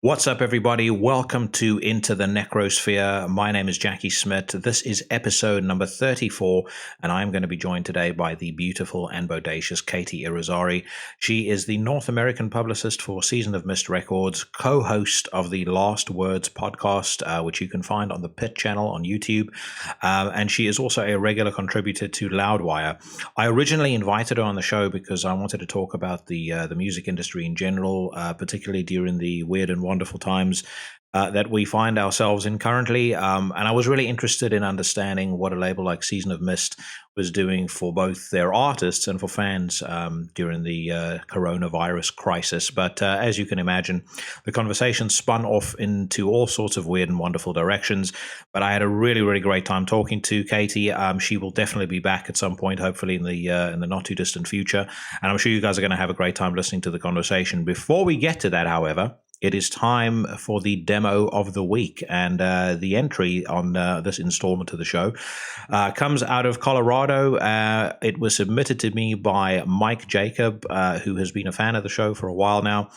What's up, everybody? Welcome to Into the Necrosphere. My name is Jackie Smith. This is episode number 34, and I'm going to be joined today by the beautiful and bodacious Katy Irizzari. She is the North American publicist for Season of Mist Records, co-host of the Last Words podcast, which you can find on the Pit channel on YouTube, and she is also a regular contributor to Loudwire. I originally invited her on the show because I wanted to talk about the music industry in general, particularly during the weird and wonderful times that we find ourselves in currently. And I was really interested in understanding what a label like Season of Mist was doing for both their artists and for fans during the coronavirus crisis. But as you can imagine, the conversation spun off into all sorts of weird and wonderful directions. But I had a really, really great time talking to Katy. She will definitely be back at some point, hopefully in the not too distant future. And I'm sure you guys are going to have a great time listening to the conversation. Before we get to that, however, it is time for the demo of the week, and the entry on this installment of the show comes out of Colorado. It was submitted to me by Mike Jacob, who has been a fan of the show for a while now.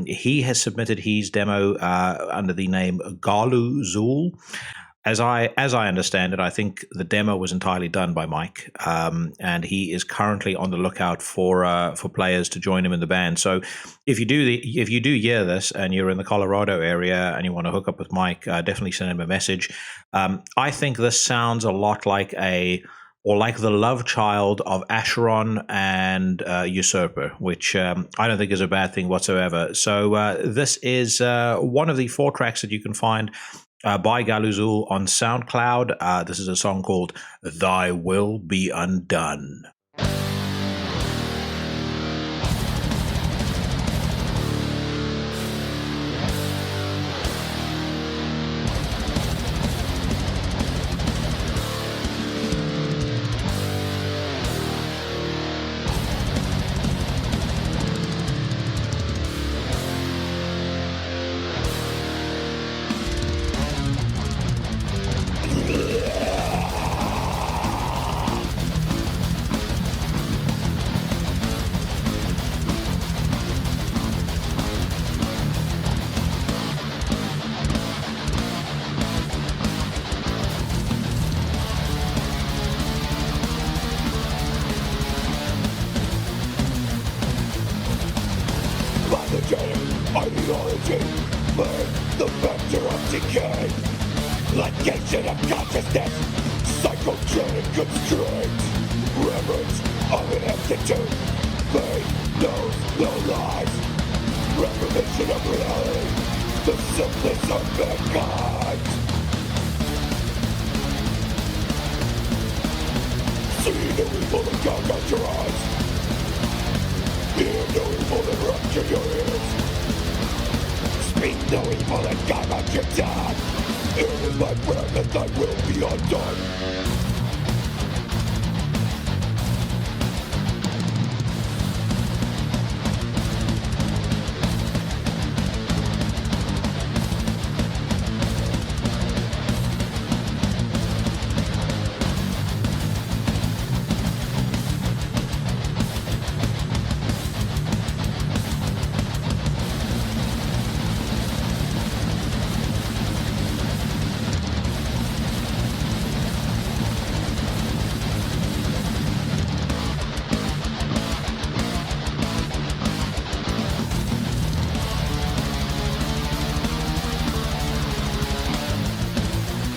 He has submitted his demo under the name Gallu Xul. As I understand it, I think the demo was entirely done by Mike, and he is currently on the lookout for players to join him in the band. So, if you do hear this and you're in the Colorado area and you want to hook up with Mike, definitely send him a message. I think this sounds a lot like the love child of Acheron and Usurper, which I don't think is a bad thing whatsoever. So this is one of the 4 tracks that you can find by Gallu Xul on SoundCloud. This is a song called Thy Will Be Undone. Ideology, burn the vector of decay. Ligation of consciousness, psychogenic constraint. Reverence of an aptitude, faith knows no lies. Reformation of reality, the simplest of mankind. See the evil that gouge your eyes. Hear no evil that rupture your ears. Speak no evil that God out your tongue. It is my prayer that thy will be undone.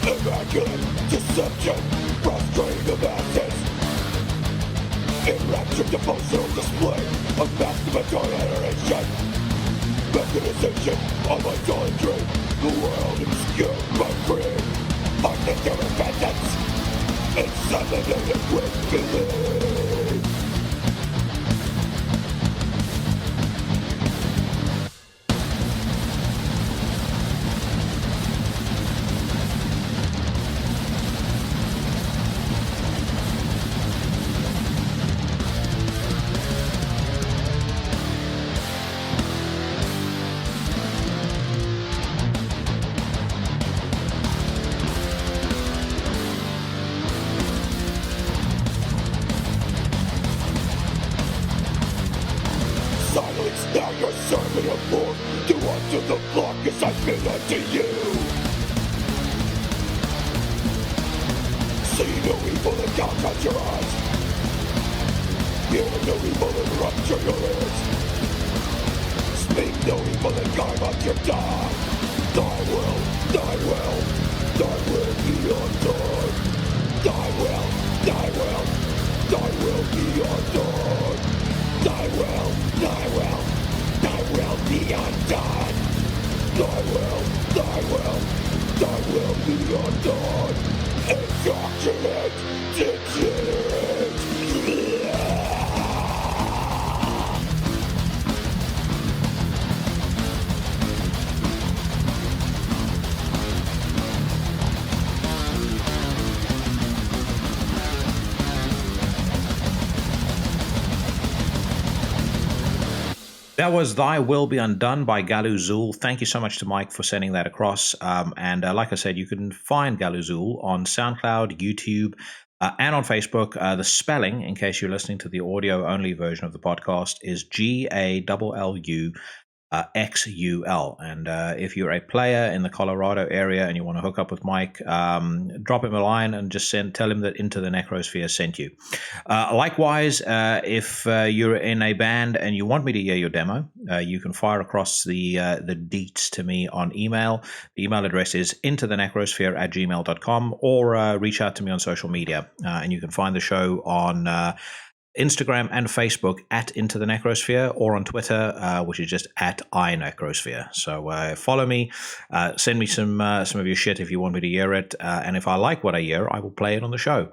Immaculate deception, prostrating the masses. Enraptured devotional display of masturbatory adoration. Mechanization of idolatry, the world obscured by greed. Harness to repentance, inseminated with belief. to the block as I feel unto you. See no evil that comes at your eyes. Hear no evil that rupture your ears. Speak no evil that come at your tongue. Thy will be undone. Thy will be undone. Thy will be undone. Thy will be undone. Indoctrinate, degenerate. That was Thy Will Be Undone by Gallu Xul. Thank you so much to Mike for sending that across. And like I said, you can find Gallu Xul on SoundCloud, YouTube, and on Facebook. The spelling, in case you're listening to the audio-only version of the podcast, is GALLU XUL. And if you're a player in the Colorado area and you want to hook up with Mike, drop him a line and just tell him that Into the Necrosphere sent you. Likewise, if you're in a band and you want me to hear your demo, you can fire across the deets to me on email. The email address is intothenecrosphere@gmail.com, or reach out to me on social media. And you can find the show on Instagram and Facebook at Into the Necrosphere, or on Twitter, which is just at iNecrosphere. So follow me, send me some of your shit if you want me to hear it, and if I like what I hear, I will play it on the show.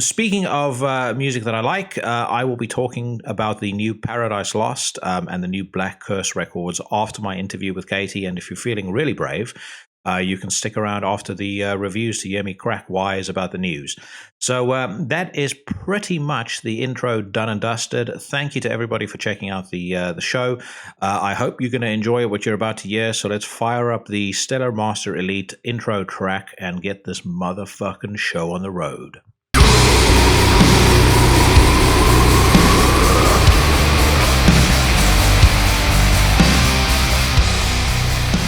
Speaking of music that I like, I will be talking about the new Paradise Lost and the new Black Curse records after my interview with Katy. And if you're feeling really brave, you can stick around after the reviews to hear me crack wise about the news. So that is pretty much the intro done and dusted. Thank you to everybody for checking out the show. I hope you're going to enjoy what you're about to hear. So let's fire up the Stellar Master Elite intro track and get this motherfucking show on the road.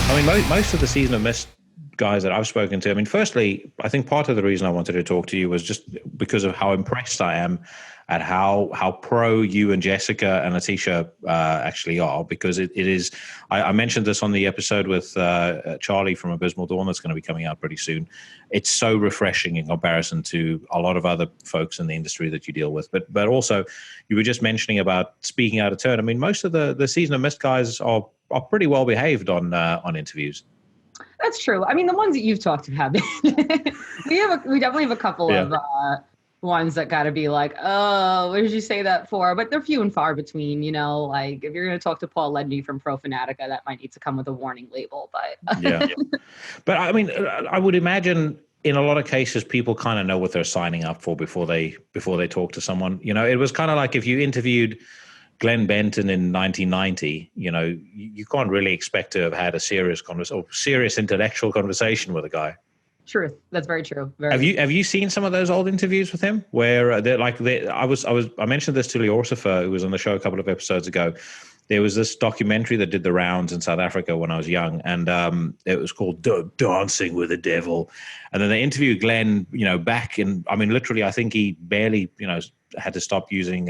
I mean, most of the Season of Mist guys that I've spoken to, I mean, firstly, I think part of the reason I wanted to talk to you was just because of how impressed I am at how pro you and Jessica and Letitia actually are, because it is, I mentioned this on the episode with Charlie from Abysmal Dawn that's going to be coming out pretty soon. It's so refreshing in comparison to a lot of other folks in the industry that you deal with. But also, you were just mentioning about speaking out of turn. I mean, most of the Season of Mist guys are pretty well behaved on interviews. That's true. I mean, the ones that you've talked to have been. we definitely have a couple of ones that got to be like, oh, what did you say that for? But they're few and far between, you know. Like if you're going to talk to Paul Ledney from Pro Fanatica, that might need to come with a warning label. But yeah. But I mean, I would imagine in a lot of cases, people kind of know what they're signing up for before they talk to someone. You know, it was kind of like if you interviewed Glenn Benton in 1990, you know, you can't really expect to have had a serious intellectual conversation with a guy. Truth. That's very true. Have you seen some of those old interviews with him where I mentioned this to Leorcifer, who was on the show a couple of episodes ago. There was this documentary that did the rounds in South Africa when I was young, and it was called Dancing with the Devil. And then they interviewed Glenn, you know, back in, I mean, literally, I think he barely, you know, had to stop using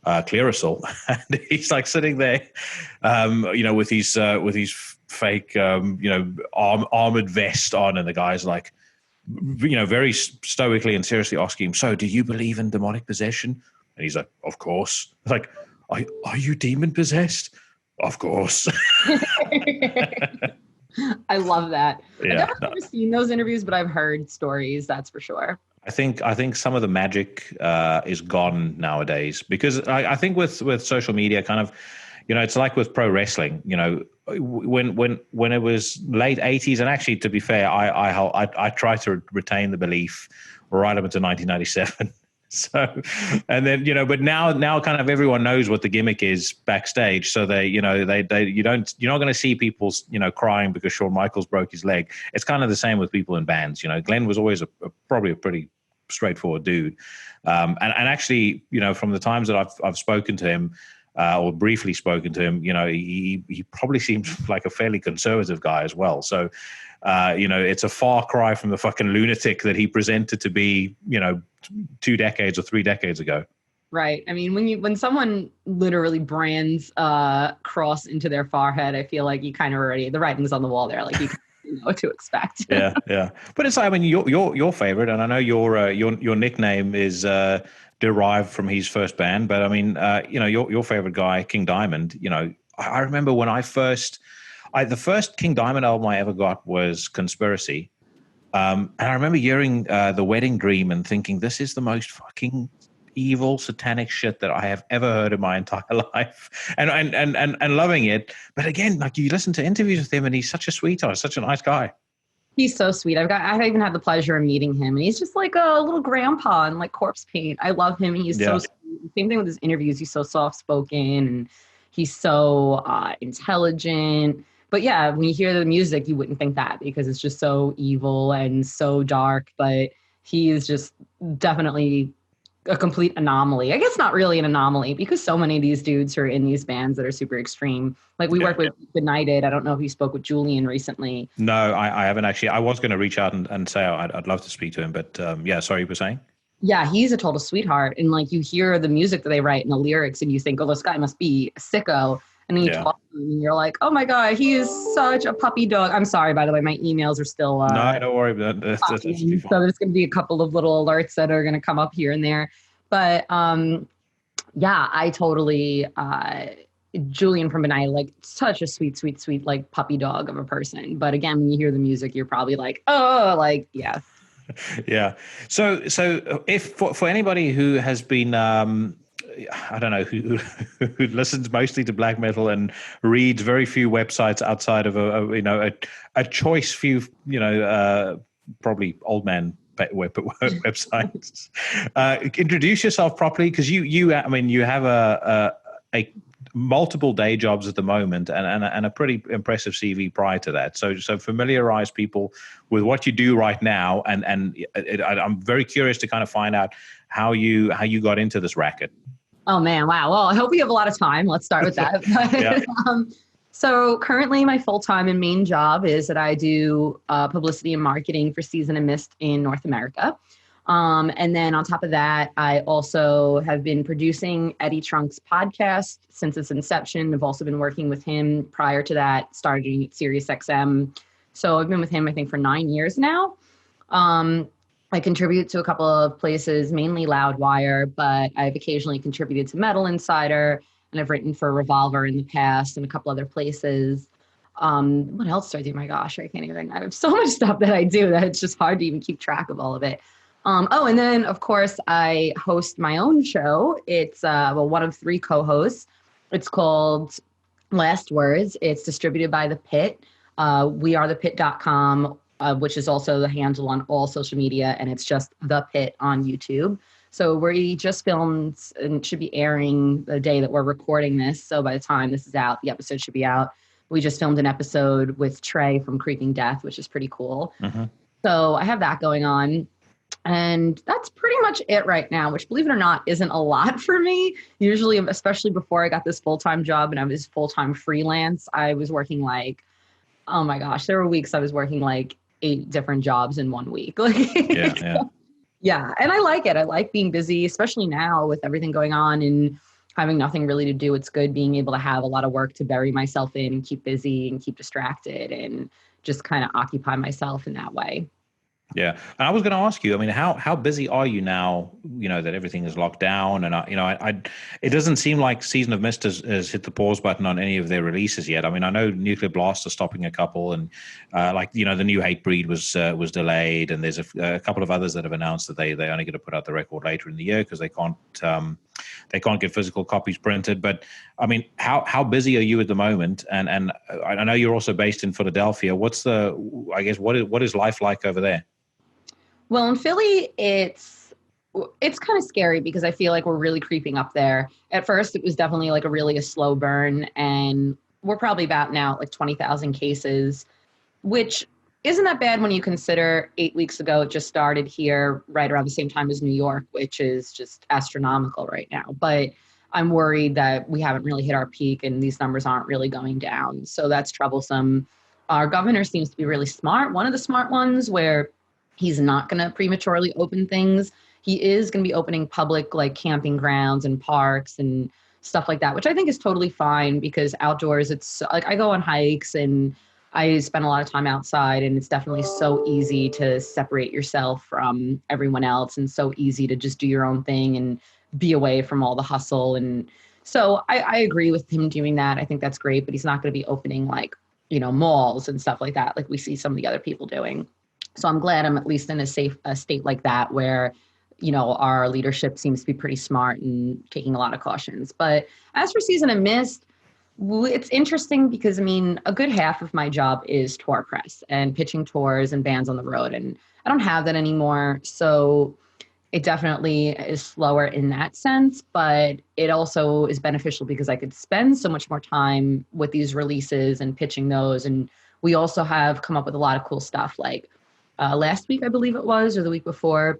Clearasil, and he's like sitting there, you know, with his fake, you know, armored vest on, and the guy's like, you know, very stoically and seriously asking him, "So, do you believe in demonic possession?" And he's like, "Of course." Like, are you demon possessed? Of course. I love that. Yeah. I've never seen those interviews, but I've heard stories. That's for sure. I think some of the magic is gone nowadays, because I think with social media, kind of, you know, it's like with pro wrestling. You know, when it was late 80s, and actually, to be fair, I try to retain the belief right up until 1997. So, and then, you know, but now kind of everyone knows what the gimmick is backstage. So you're not going to see people, you know, crying because Shawn Michaels broke his leg. It's kind of the same with people in bands. You know, Glenn was always probably a pretty straightforward dude. And actually, you know, from the times that I've spoken to him, or briefly spoken to him, he probably seems like a fairly conservative guy as well. So, it's a far cry from the fucking lunatic that he presented to be, 2 decades or 3 decades ago. Right. I mean, when someone literally brands cross into their forehead, I feel like you kind of already, the writing's on the wall there. Like you know what to expect. Yeah. But it's, I mean, your favorite, and I know your nickname is derived from his first band. But I mean, your favorite guy, King Diamond. I remember when the first King Diamond album I ever got was Conspiracy, and I remember hearing The Wedding Dream and thinking, this is the most fucking evil satanic shit that I have ever heard in my entire life, and loving it. But again, like, you listen to interviews with him and he's such a sweetheart, such a nice guy. He's so sweet. I even had the pleasure of meeting him, and he's just like a little grandpa in like corpse paint. I love him. He's so sweet. Same thing with his interviews. He's so soft spoken and he's so intelligent. But yeah, when you hear the music, you wouldn't think that, because it's just so evil and so dark. But he is just definitely a complete anomaly. I guess not really an anomaly, because so many of these dudes are in these bands that are super extreme. Like we work with Benighted. I don't know if you spoke with Julian recently. No, I haven't actually. I was going to reach out and say I'd love to speak to him, but sorry, you were saying? Yeah, he's a total sweetheart. And like, you hear the music that they write and the lyrics and you think, oh, this guy must be a sicko. And then you talk to him and you're like, oh my God, he is such a puppy dog. I'm sorry, by the way, my emails are still no, don't worry about that. That's so there's going to be a couple of little alerts that are going to come up here and there. But I totally Julian from Benighted, like, such a sweet, like, puppy dog of a person. But again, when you hear the music, you're probably like, oh, like, yeah. Yeah. So if for anybody who has been I don't know, who listens mostly to black metal and reads very few websites outside of a choice few, probably old man websites. Introduce yourself properly, because you have a multiple day jobs at the moment and a pretty impressive CV prior to that. So familiarize people with what you do right now, and I'm very curious to kind of find out how you got into this racket. Oh man, wow. Well, I hope we have a lot of time. Let's start with that. So currently my full-time and main job is that I do publicity and marketing for Season and Mist in North America. And then on top of that, I also have been producing Eddie Trunk's podcast since its inception. I've also been working with him prior to that, starting at SiriusXM. So I've been with him, I think, for 9 years now. I contribute to a couple of places, mainly Loudwire, but I've occasionally contributed to Metal Insider, and I've written for Revolver in the past and a couple other places. What else do I do? My gosh, I can't even. I have so much stuff that I do that it's just hard to even keep track of all of it. And then, of course, I host my own show. It's one of 3 co-hosts. It's called Last Words. It's distributed by The Pit. wearethepit.com, which is also the handle on all social media, and it's just The Pit on YouTube. So we just filmed, and it should be airing the day that we're recording this. So by the time this is out, the episode should be out. We just filmed an episode with Trey from Creeping Death, which is pretty cool. Mm-hmm. So I have that going on. And that's pretty much it right now, which, believe it or not, isn't a lot for me. Usually, especially before I got this full-time job and I was full-time freelance, I was working like, oh my gosh, there were weeks I was working like 8 different jobs in 1 week. Yeah. And I like it. I like being busy, especially now with everything going on and having nothing really to do. It's good being able to have a lot of work to bury myself in and keep busy and keep distracted and just kind of occupy myself in that way. Yeah. And I was going to ask you, I mean, how busy are you now, that everything is locked down? And, it doesn't seem like Season of Mist has hit the pause button on any of their releases yet. I mean, I know Nuclear Blast are stopping a couple, and the new Hatebreed was delayed. And there's a couple of others that have announced that they're only going to put out the record later in the year because they can't get physical copies printed. But I mean, how busy are you at the moment? And I know you're also based in Philadelphia. What is life like over there? Well, in Philly, it's kind of scary because I feel like we're really creeping up there. At first, it was definitely like a slow burn, and we're probably about now like 20,000 cases, which isn't that bad when you consider 8 weeks ago it just started here right around the same time as New York, which is just astronomical right now. But I'm worried that we haven't really hit our peak and these numbers aren't really going down. So that's troublesome. Our governor seems to be really smart. One of the smart ones where he's not going to prematurely open things. He is going to be opening public like camping grounds and parks and stuff like that, which I think is totally fine because outdoors, it's like I go on hikes and I spend a lot of time outside, and it's definitely so easy to separate yourself from everyone else and so easy to just do your own thing and be away from all the hustle. And so I agree with him doing that. I think that's great, but he's not going to be opening like, malls and stuff like that, like we see some of the other people doing. So I'm glad I'm at least in a safe state like that where, our leadership seems to be pretty smart and taking a lot of cautions. But as for Season of Mist, it's interesting because, a good half of my job is tour press and pitching tours and bands on the road. And I don't have that anymore. So it definitely is slower in that sense, but it also is beneficial because I could spend so much more time with these releases and pitching those. And we also have come up with a lot of cool stuff. Like last week, I believe it was, or the week before,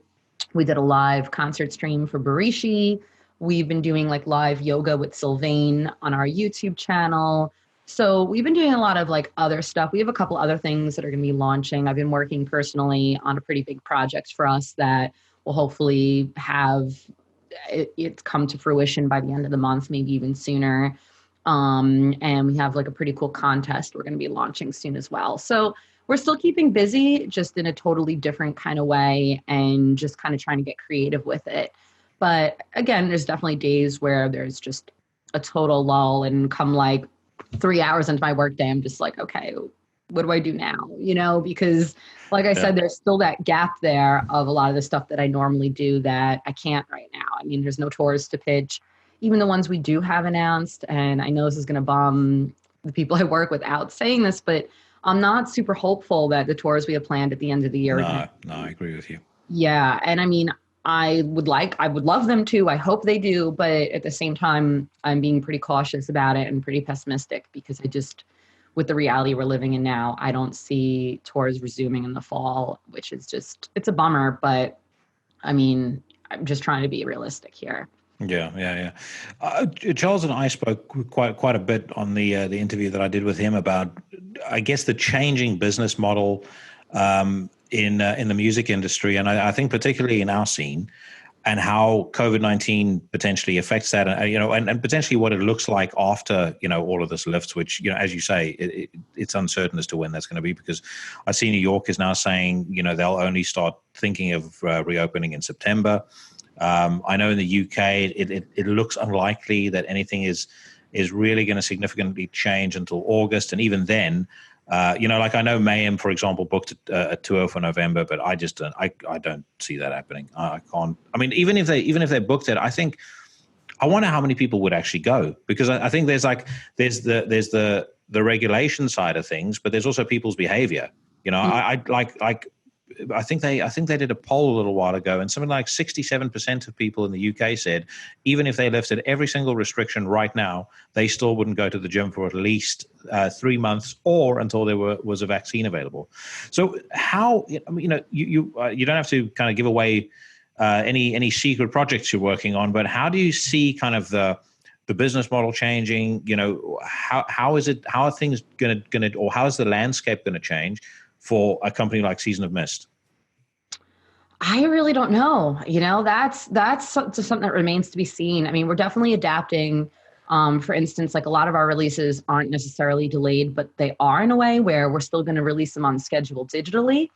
we did a live concert stream for Barishi. We've been doing like live yoga with Sylvain on our YouTube channel. So we've been doing a lot of like other stuff. We have a couple other things that are going to be launching. I've been working personally on a pretty big project for us that will hopefully have it come to fruition by the end of the month, maybe even sooner. And we have like a pretty cool contest we're going to be launching soon as well. So we're still keeping busy, just in a totally different kind of way and just kind of trying to get creative with it. But again, there's definitely days where there's just a total lull, and come like 3 hours into my workday, I'm just like, okay, what do I do now? Because like I said, there's still that gap there of a lot of the stuff that I normally do that I can't right now. There's no tours to pitch, even the ones we do have announced. And I know this is going to bum the people I work with out saying this, but I'm not super hopeful that the tours we have planned at the end of the year. No, I agree with you. Yeah. And I would love them to. I hope they do. But at the same time, I'm being pretty cautious about it and pretty pessimistic because with the reality we're living in now, I don't see tours resuming in the fall, which is it's a bummer. But I'm just trying to be realistic here. Yeah. Charles and I spoke quite a bit on the interview that I did with him about, I guess, the changing business model in the music industry, and I think particularly in our scene, and how COVID-19 potentially affects that, and potentially what it looks like after all of this lifts, which as you say, it's uncertain as to when that's going to be, because I see New York is now saying they'll only start thinking of reopening in September. I know in the UK, it looks unlikely that anything is really going to significantly change until August. And even then, like I know Mayhem, for example, booked a tour for November, but I just I don't see that happening. I can't. Even if they booked it, I wonder how many people would actually go, because I think there's the regulation side of things, but there's also people's behavior. I think they did a poll a little while ago, and something like 67% of people in the UK said even if they lifted every single restriction right now, they still wouldn't go to the gym for at least 3 months or until there was a vaccine available. So how, you don't have to kind of give away any secret projects you're working on, but how do you see kind of the business model changing? How are things going to, or how is the landscape going to change for a company like Season of Mist? I really don't know. That's something that remains to be seen. We're definitely adapting. For instance, like a lot of our releases aren't necessarily delayed, but they are in a way where we're still going to release them on schedule digitally,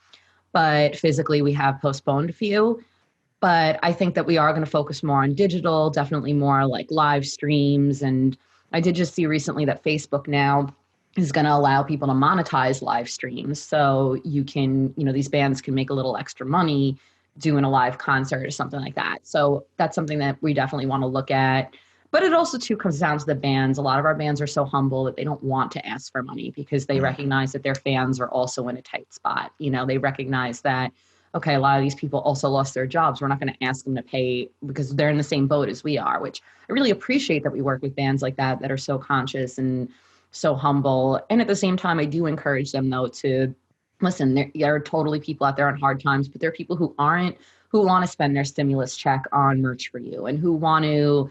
but physically we have postponed a few. But I think that we are going to focus more on digital, definitely more like live streams. And I did just see recently that Facebook now is going to allow people to monetize live streams. So you can, these bands can make a little extra money doing a live concert or something like that. So that's something that we definitely want to look at. But it also too comes down to the bands. A lot of our bands are so humble that they don't want to ask for money because they recognize that their fans are also in a tight spot. They recognize that, okay, a lot of these people also lost their jobs. We're not going to ask them to pay because they're in the same boat as we are, which I really appreciate that we work with bands like that are so conscious and so humble. And at the same time, I do encourage them though to listen, there are totally people out there on hard times, but there are people who want to spend their stimulus check on merch for you and who want to,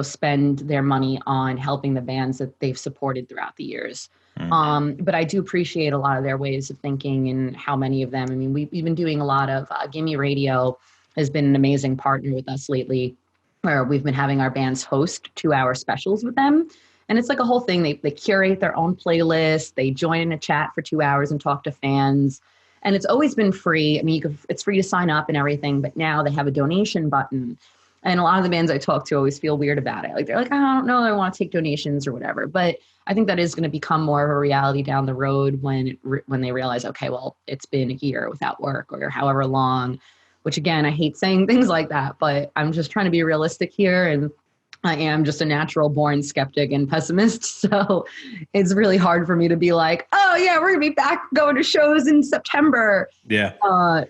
spend their money on helping the bands that they've supported throughout the years. But I do appreciate a lot of their ways of thinking and how many of them, I mean, we've been doing a lot of, Gimme Radio has been an amazing partner with us lately, where we've been having our bands host 2-hour specials with them. And it's like a whole thing. They curate their own playlist. They join in a chat for 2 hours and talk to fans. And it's always been free. I mean, it's free to sign up and everything, but now they have a donation button. And a lot of the bands I talk to always feel weird about it. Like, they're like, I don't know, I want to take donations or whatever. But I think that is going to become more of a reality down the road when they realize, okay, well, it's been a year without work or however long, which again, I hate saying things like that, but I'm just trying to be realistic here. And I am just a natural born skeptic and pessimist. So it's really hard for me to be like, oh yeah, we're gonna be back going to shows in September. Yeah.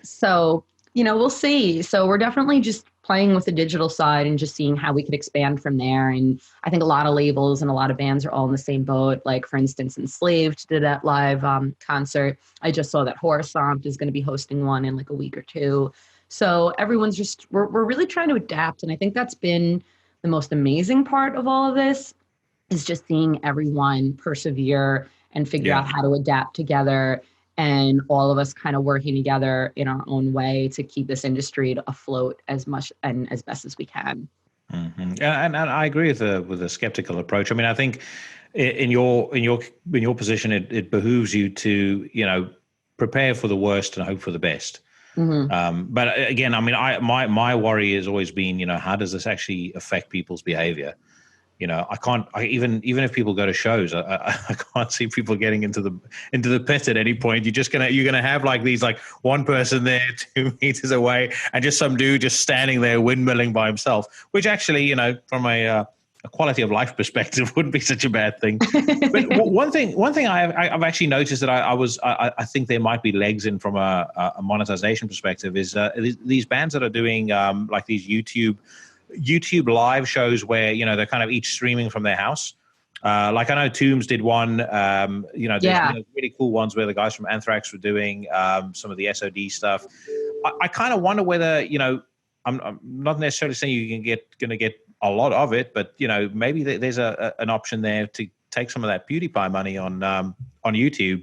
So, we'll see. So we're definitely just playing with the digital side and just seeing how we could expand from there. And I think a lot of labels and a lot of bands are all in the same boat. Like, for instance, Enslaved did that live concert. I just saw that Horizont is going to be hosting one in like a week or two. So everyone's just, we're really trying to adapt. And I think that's been the most amazing part of all of this, is just seeing everyone persevere and figure out how to adapt together, and all of us kind of working together in our own way to keep this industry afloat as much and as best as we can. Mm-hmm. And I agree with the skeptical approach. I mean, I think in your position, it behooves you to prepare for the worst and hope for the best. Mm-hmm. But again, I mean, my worry has always been, how does this actually affect people's behavior? Even if people go to shows, I can't see people getting into the pit at any point. You're gonna have like these, like, one person there 2 meters away and just some dude just standing there windmilling by himself, which actually, from a quality of life perspective, wouldn't be such a bad thing. But one thing I've actually noticed that I think there might be legs in from a monetization perspective is these bands that are doing like these YouTube live shows where they're kind of each streaming from their house. Like, I know Tombs did one. There's really cool ones where the guys from Anthrax were doing some of the SOD stuff. I kind of wonder whether I'm not necessarily saying you're going to get a lot of it, but maybe there's an option there to take some of that PewDiePie money on YouTube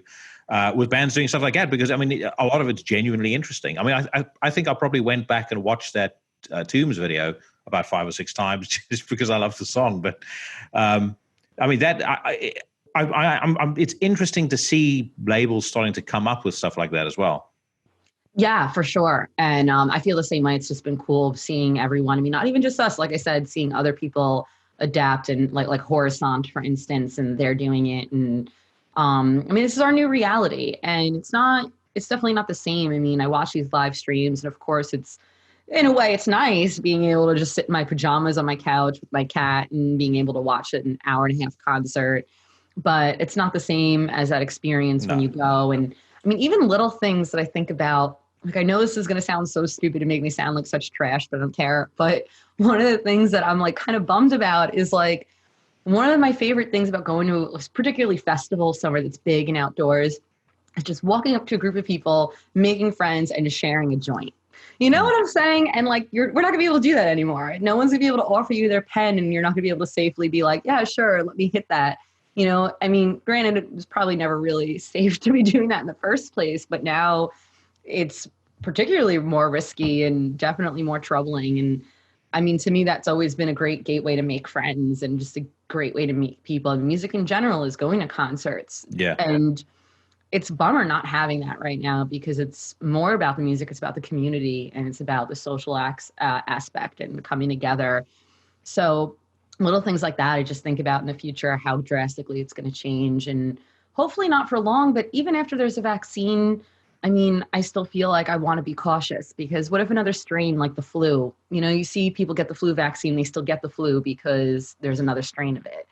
with bands doing stuff like that, because I mean, a lot of it's genuinely interesting. I mean, I think I probably went back and watched that Tombs video about 5 or 6 times just because I love the song. But I mean, it's interesting to see labels starting to come up with stuff like that as well. Yeah, for sure. And I feel the same way. It's just been cool seeing everyone. I mean, not even just us, like I said, seeing other people adapt, and like Horizont, for instance, and they're doing it. And I mean, this is our new reality, and it's definitely not the same. I mean, I watch these live streams, and of course in a way, it's nice being able to just sit in my pajamas on my couch with my cat and being able to watch an hour-and-a-half concert. But it's not the same as that experience when you go. And I mean, even little things that I think about, like, I know this is going to sound so stupid and make me sound like such trash, but I don't care. But one of the things that I'm like kind of bummed about is, like, one of my favorite things about going to a particularly festival somewhere that's big and outdoors is just walking up to a group of people, making friends, and just sharing a joint. You know what I'm saying? And like, we're not gonna be able to do that anymore. No one's gonna be able to offer you their pen, and you're not gonna be able to safely be like, yeah, sure, let me hit that. I mean, granted, it was probably never really safe to be doing that in the first place, but now it's particularly more risky and definitely more troubling. And I mean, to me, that's always been a great gateway to make friends and just a great way to meet people. And music in general is going to concerts. Yeah. And it's a bummer not having that right now, because it's more about the music. It's about the community, and it's about the social aspect and coming together. So little things like that, I just think about in the future, how drastically it's going to change, and hopefully not for long. But even after there's a vaccine, I mean, I still feel like I want to be cautious, because what if another strain like the flu, you see people get the flu vaccine, they still get the flu because there's another strain of it.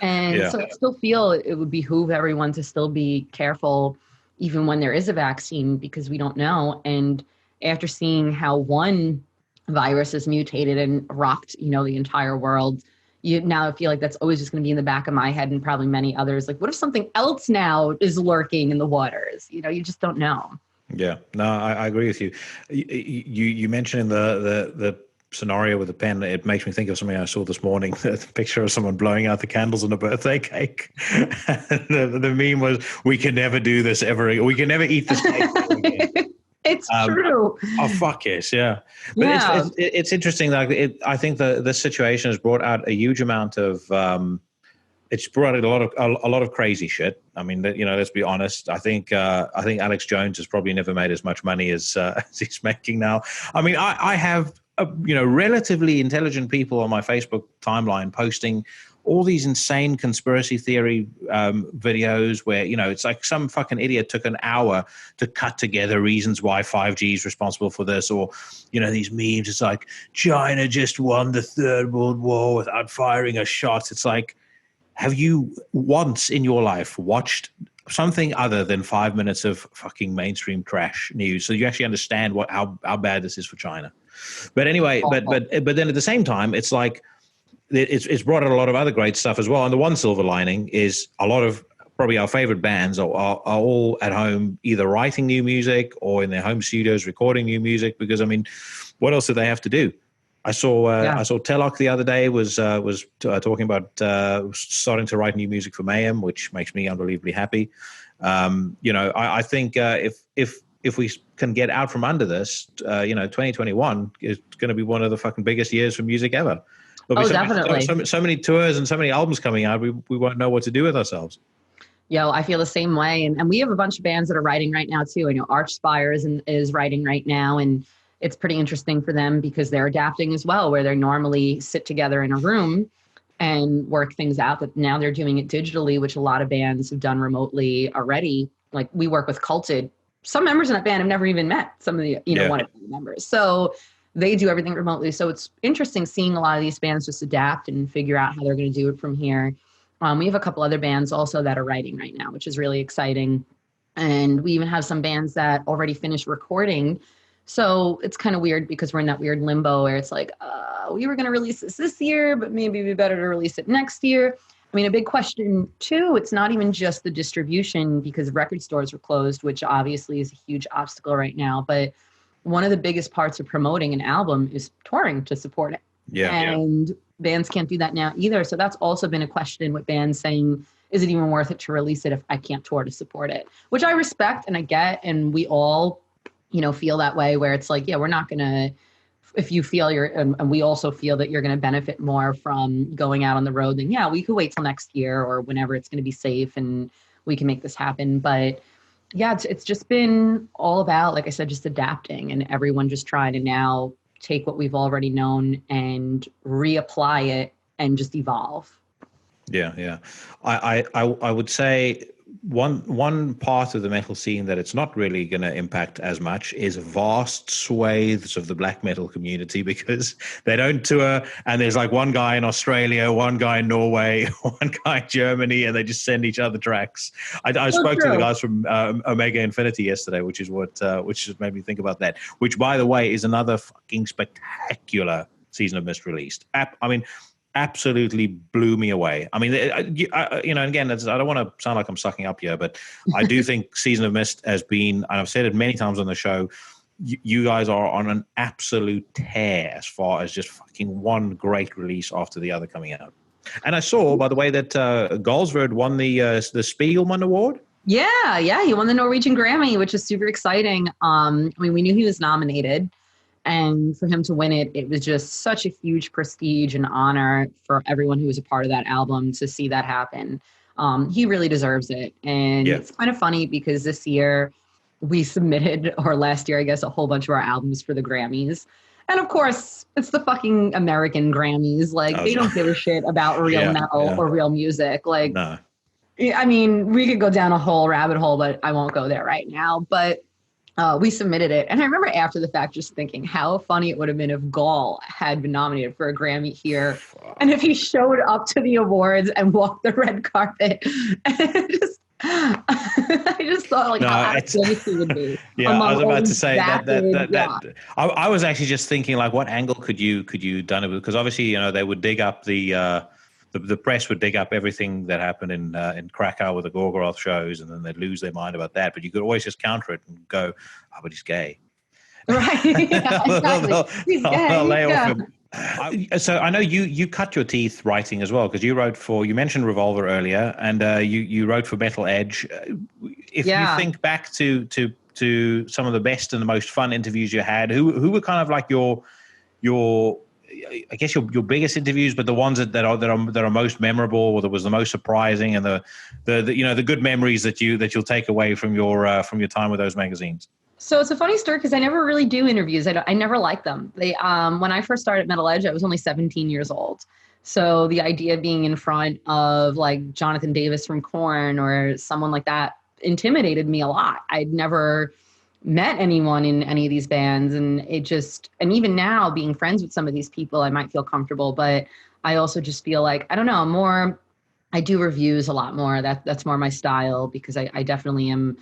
So I still feel it would behoove everyone to still be careful, even when there is a vaccine, because we don't know. And after seeing how one virus has mutated and rocked, the entire world, now I feel like that's always just going to be in the back of my head, and probably many others. Like, what if something else now is lurking in the waters? You just don't know. Yeah, no, I agree with you. You mentioned in the scenario with a pen, it makes me think of something I saw this morning. A picture of someone blowing out the candles on a birthday cake. the meme was, "We can never do this ever again. We can never eat this cake ever again." It's true. Oh fuck yes, yeah. But Yeah. it's interesting. Like I think this situation has brought out a huge amount of. It's brought out a lot of crazy shit. I mean, let's be honest. I think Alex Jones has probably never made as much money as he's making now. I mean, I have relatively intelligent people on my Facebook timeline posting all these insane conspiracy theory videos where, it's like some fucking idiot took an hour to cut together reasons why 5G is responsible for this, or, these memes. It's like China just won the Third World War without firing a shot. It's like, have you once in your life watched something other than 5 minutes of fucking mainstream trash news so you actually understand how bad this is for China? But anyway, but then at the same time, it's like it's brought out a lot of other great stuff as well. And the one silver lining is a lot of probably our favorite bands are all at home either writing new music or in their home studios recording new music, because I mean, what else do they have to do? I saw Telok the other day was talking about starting to write new music for Mayhem, which makes me unbelievably happy. I think if we can get out from under this, 2021 is going to be one of the fucking biggest years for music ever. Definitely. So many tours and so many albums coming out, we won't know what to do with ourselves. Yeah, I feel the same way. And we have a bunch of bands that are writing right now too. I know Archspire is writing right now, and it's pretty interesting for them because they're adapting as well, where they normally sit together in a room and work things out, but now they're doing it digitally, which a lot of bands have done remotely already. Like we work with Culted. Some members in that band have never even met some of the, one of the members. So they do everything remotely. So it's interesting seeing a lot of these bands just adapt and figure out how they're going to do it from here. We have a couple other bands also that are writing right now, which is really exciting. And we even have some bands that already finished recording. So it's kind of weird because we're in that weird limbo where it's like, we were going to release this year, but maybe it'd be better to release it next year. I mean, a big question too, it's not even just the distribution because record stores are closed, which obviously is a huge obstacle right now. But one of the biggest parts of promoting an album is touring to support it. Yeah. And bands can't do that now either. So that's also been a question with bands saying, is it even worth it to release it if I can't tour to support it? Which I respect and I get, and we all feel that way where it's like, yeah, we're not going to, if you feel and we also feel that you're going to benefit more from going out on the road, then yeah, we could wait till next year or whenever it's going to be safe and we can make this happen. But yeah, it's just been all about, like I said, just adapting and everyone just trying to now take what we've already known and reapply it and just evolve. Yeah. I would say one part of the metal scene that it's not really going to impact as much is vast swathes of the black metal community, because they don't tour, and there's like one guy in Australia, one guy in Norway, one guy in Germany, and they just send each other tracks. I spoke to the guys from Omega Infinity yesterday, which just made me think about that, which by the way is another fucking spectacular Season of Mist released. Absolutely blew me away. I mean, again, I don't want to sound like I'm sucking up here, but I do think Season of Mist has been, and I've said it many times on the show, you guys are on an absolute tear as far as just fucking one great release after the other coming out. And I saw, by the way, that Galsverd won the Spiegelman Award. Yeah, he won the Norwegian Grammy, which is super exciting. I mean, we knew he was nominated. And for him to win it, it was just such a huge prestige and honor for everyone who was a part of that album to see that happen. He really deserves it. And It's kind of funny because this year we submitted, or last year, I guess, a whole bunch of our albums for the Grammys. And of course, it's the fucking American Grammys. Like, they don't give a shit about real metal or real music. Like, no. I mean, we could go down a whole rabbit hole, but I won't go there right now. But we submitted it. And I remember after the fact just thinking how funny it would have been if Gall had been nominated for a Grammy here. And if he showed up to the awards and walked the red carpet. And I just thought like how outrageous he would be. Yeah, I was about to say that I was actually just thinking like what angle could you done it with? Because obviously, they would dig up the press would dig up everything that happened in Krakow with the Gorgoroth shows, and then they'd lose their mind about that. But you could always just counter it and go, "Oh, but he's gay." Right. Yeah, exactly. He's gay. Lay Yeah. off him. So I know you cut your teeth writing as well, because you mentioned Revolver earlier, and you wrote for Metal Edge. If you think back to some of the best and the most fun interviews you had, who were kind of like your I guess your biggest interviews, but the ones that are most memorable, or that was the most surprising, and the good memories that you'll take away from your time with those magazines? So it's a funny story because I never really do interviews. I never liked them. They when I first started at Metal Edge, I was only 17 years old. So the idea of being in front of like Jonathan Davis from Korn or someone like that intimidated me a lot. I'd never met anyone in any of these bands, and even now being friends with some of these people, I might feel comfortable, but I also just feel like, I don't know, I do reviews a lot more. That's more my style, because I definitely am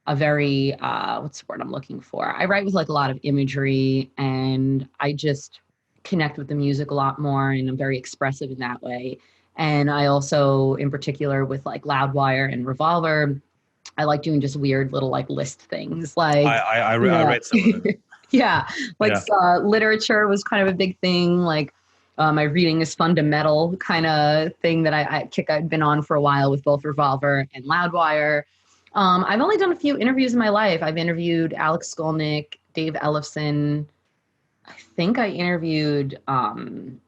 a very, what's the word I'm looking for? I write with like a lot of imagery, and I just connect with the music a lot more, and I'm very expressive in that way. And I also, in particular with like Loudwire and Revolver, I like doing just weird little like list things. Like I read some of them. Yeah. Literature was kind of a big thing. Like my reading is fundamental kind of thing that I'd been on for a while with both Revolver and Loudwire. I've only done a few interviews in my life. I've interviewed Alex Skolnick, Dave Ellefson. I think I interviewed JD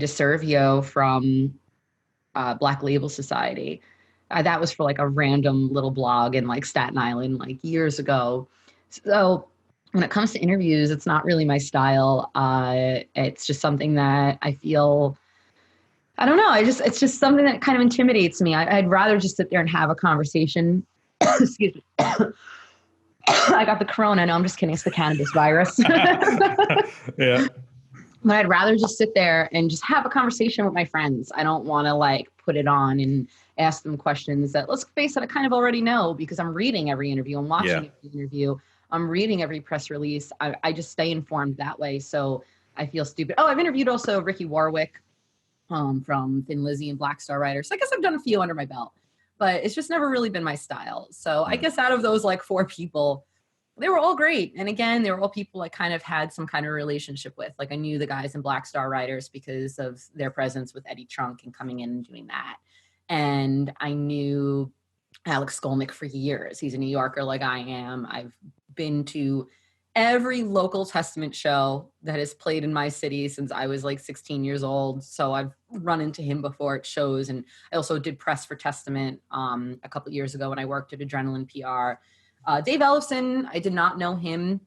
DeServio from Black Label Society. That was for like a random little blog in like Staten Island, like years ago. So when it comes to interviews, it's not really my style. It's just something that I feel, I don't know. It's just something that kind of intimidates me. I'd rather just sit there and have a conversation. Excuse me. I got the corona. No, I'm just kidding. It's the cannabis virus. Yeah. But I'd rather just sit there and just have a conversation with my friends. I don't want to like put it on and ask them questions that, let's face it, I kind of already know, because I'm reading every interview. I'm watching every interview. I'm reading every press release. I just stay informed that way. So I feel stupid. Oh, I've interviewed also Ricky Warwick from Thin Lizzy and Black Star Riders. So I guess I've done a few under my belt, but it's just never really been my style. So I guess out of those like 4 people, they were all great. And again, they were all people I kind of had some kind of relationship with. Like I knew the guys in Black Star Riders because of their presence with Eddie Trunk and coming in and doing that. And I knew Alex Skolnick for years. He's a New Yorker like I am. I've been to every local Testament show that has played in my city since I was like 16 years old. So I've run into him before at shows. And I also did press for Testament a couple of years ago when I worked at Adrenaline PR. Dave Ellefson, I did not know him,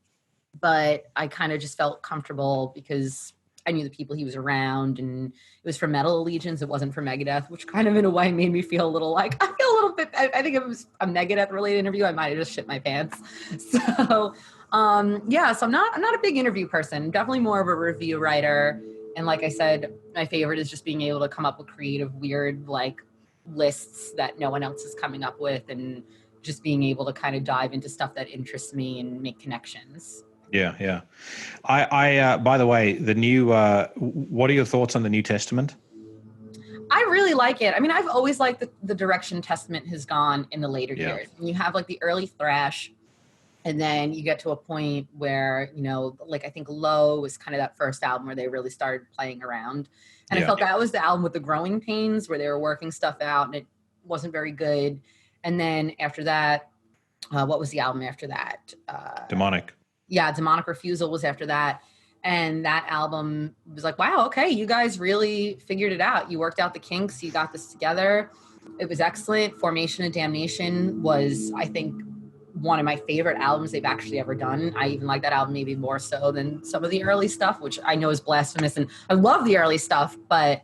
but I kind of just felt comfortable because I knew the people he was around, and it was for Metal Allegiance. It wasn't for Megadeth, which kind of in a way made me feel a little like, I feel a little bit, I think if it was a Megadeth related interview, I might've just shit my pants. So, so I'm not a big interview person. I'm definitely more of a review writer. And like I said, my favorite is just being able to come up with creative, weird, like lists that no one else is coming up with, and just being able to kind of dive into stuff that interests me and make connections. Yeah. I by the way, the new, what are your thoughts on the New Testament? I really like it. I mean, I've always liked the direction Testament has gone in the later years. And you have like the early thrash, and then you get to a point where, you know, like I think Low was kind of that first album where they really started playing around. And I felt that was the album with the growing pains, where they were working stuff out and it wasn't very good. And then after that, what was the album after that? Demonic. Yeah, Demonic Refusal was after that. And that album was like, wow, okay, you guys really figured it out. You worked out the kinks. You got this together. It was excellent. Formation and Damnation was, I think, one of my favorite albums they've actually ever done. I even like that album maybe more so than some of the early stuff, which I know is blasphemous. And I love the early stuff, but,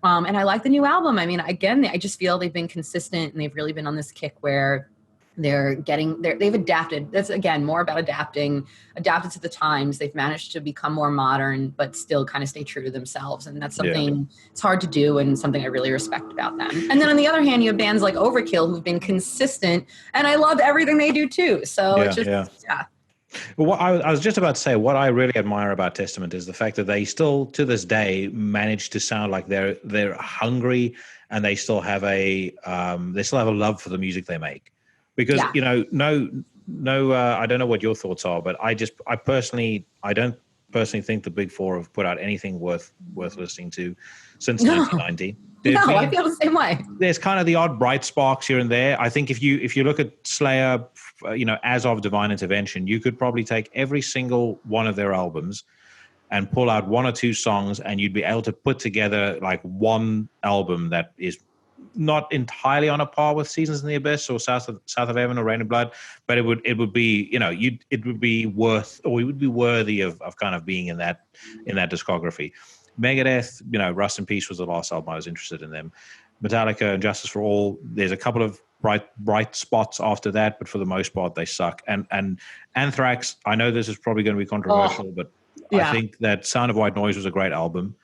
and I like the new album. I mean, again, I just feel they've been consistent, and they've really been on this kick where they've adapted. That's again more about adapted to the times. They've managed to become more modern, but still kind of stay true to themselves. And that's something it's hard to do, and something I really respect about them. And then on the other hand, you have bands like Overkill who've been consistent, and I love everything they do too. So it's just, Well, what I was just about to say, what I really admire about Testament is the fact that they still, to this day, manage to sound like they're hungry, and they still have a love for the music they make. Because, you know, I don't know what your thoughts are, but I don't personally think the Big Four have put out anything worth listening to since 1990. No, I feel the same way. There's kind of the odd bright sparks here and there. I think if you look at Slayer, as of Divine Intervention, you could probably take every single one of their albums and pull out one or two songs, and you'd be able to put together like one album that is not entirely on a par with Seasons in the Abyss or South of Heaven or Rain of Blood, but it would be, it would be worthy of kind of being in that discography. Megadeth, Rust in Peace was the last album I was interested in them. Metallica and Justice for All, there's a couple of bright spots after that, but for the most part they suck. And Anthrax, I know this is probably going to be controversial, but yeah. I think that Sound of White Noise was a great album.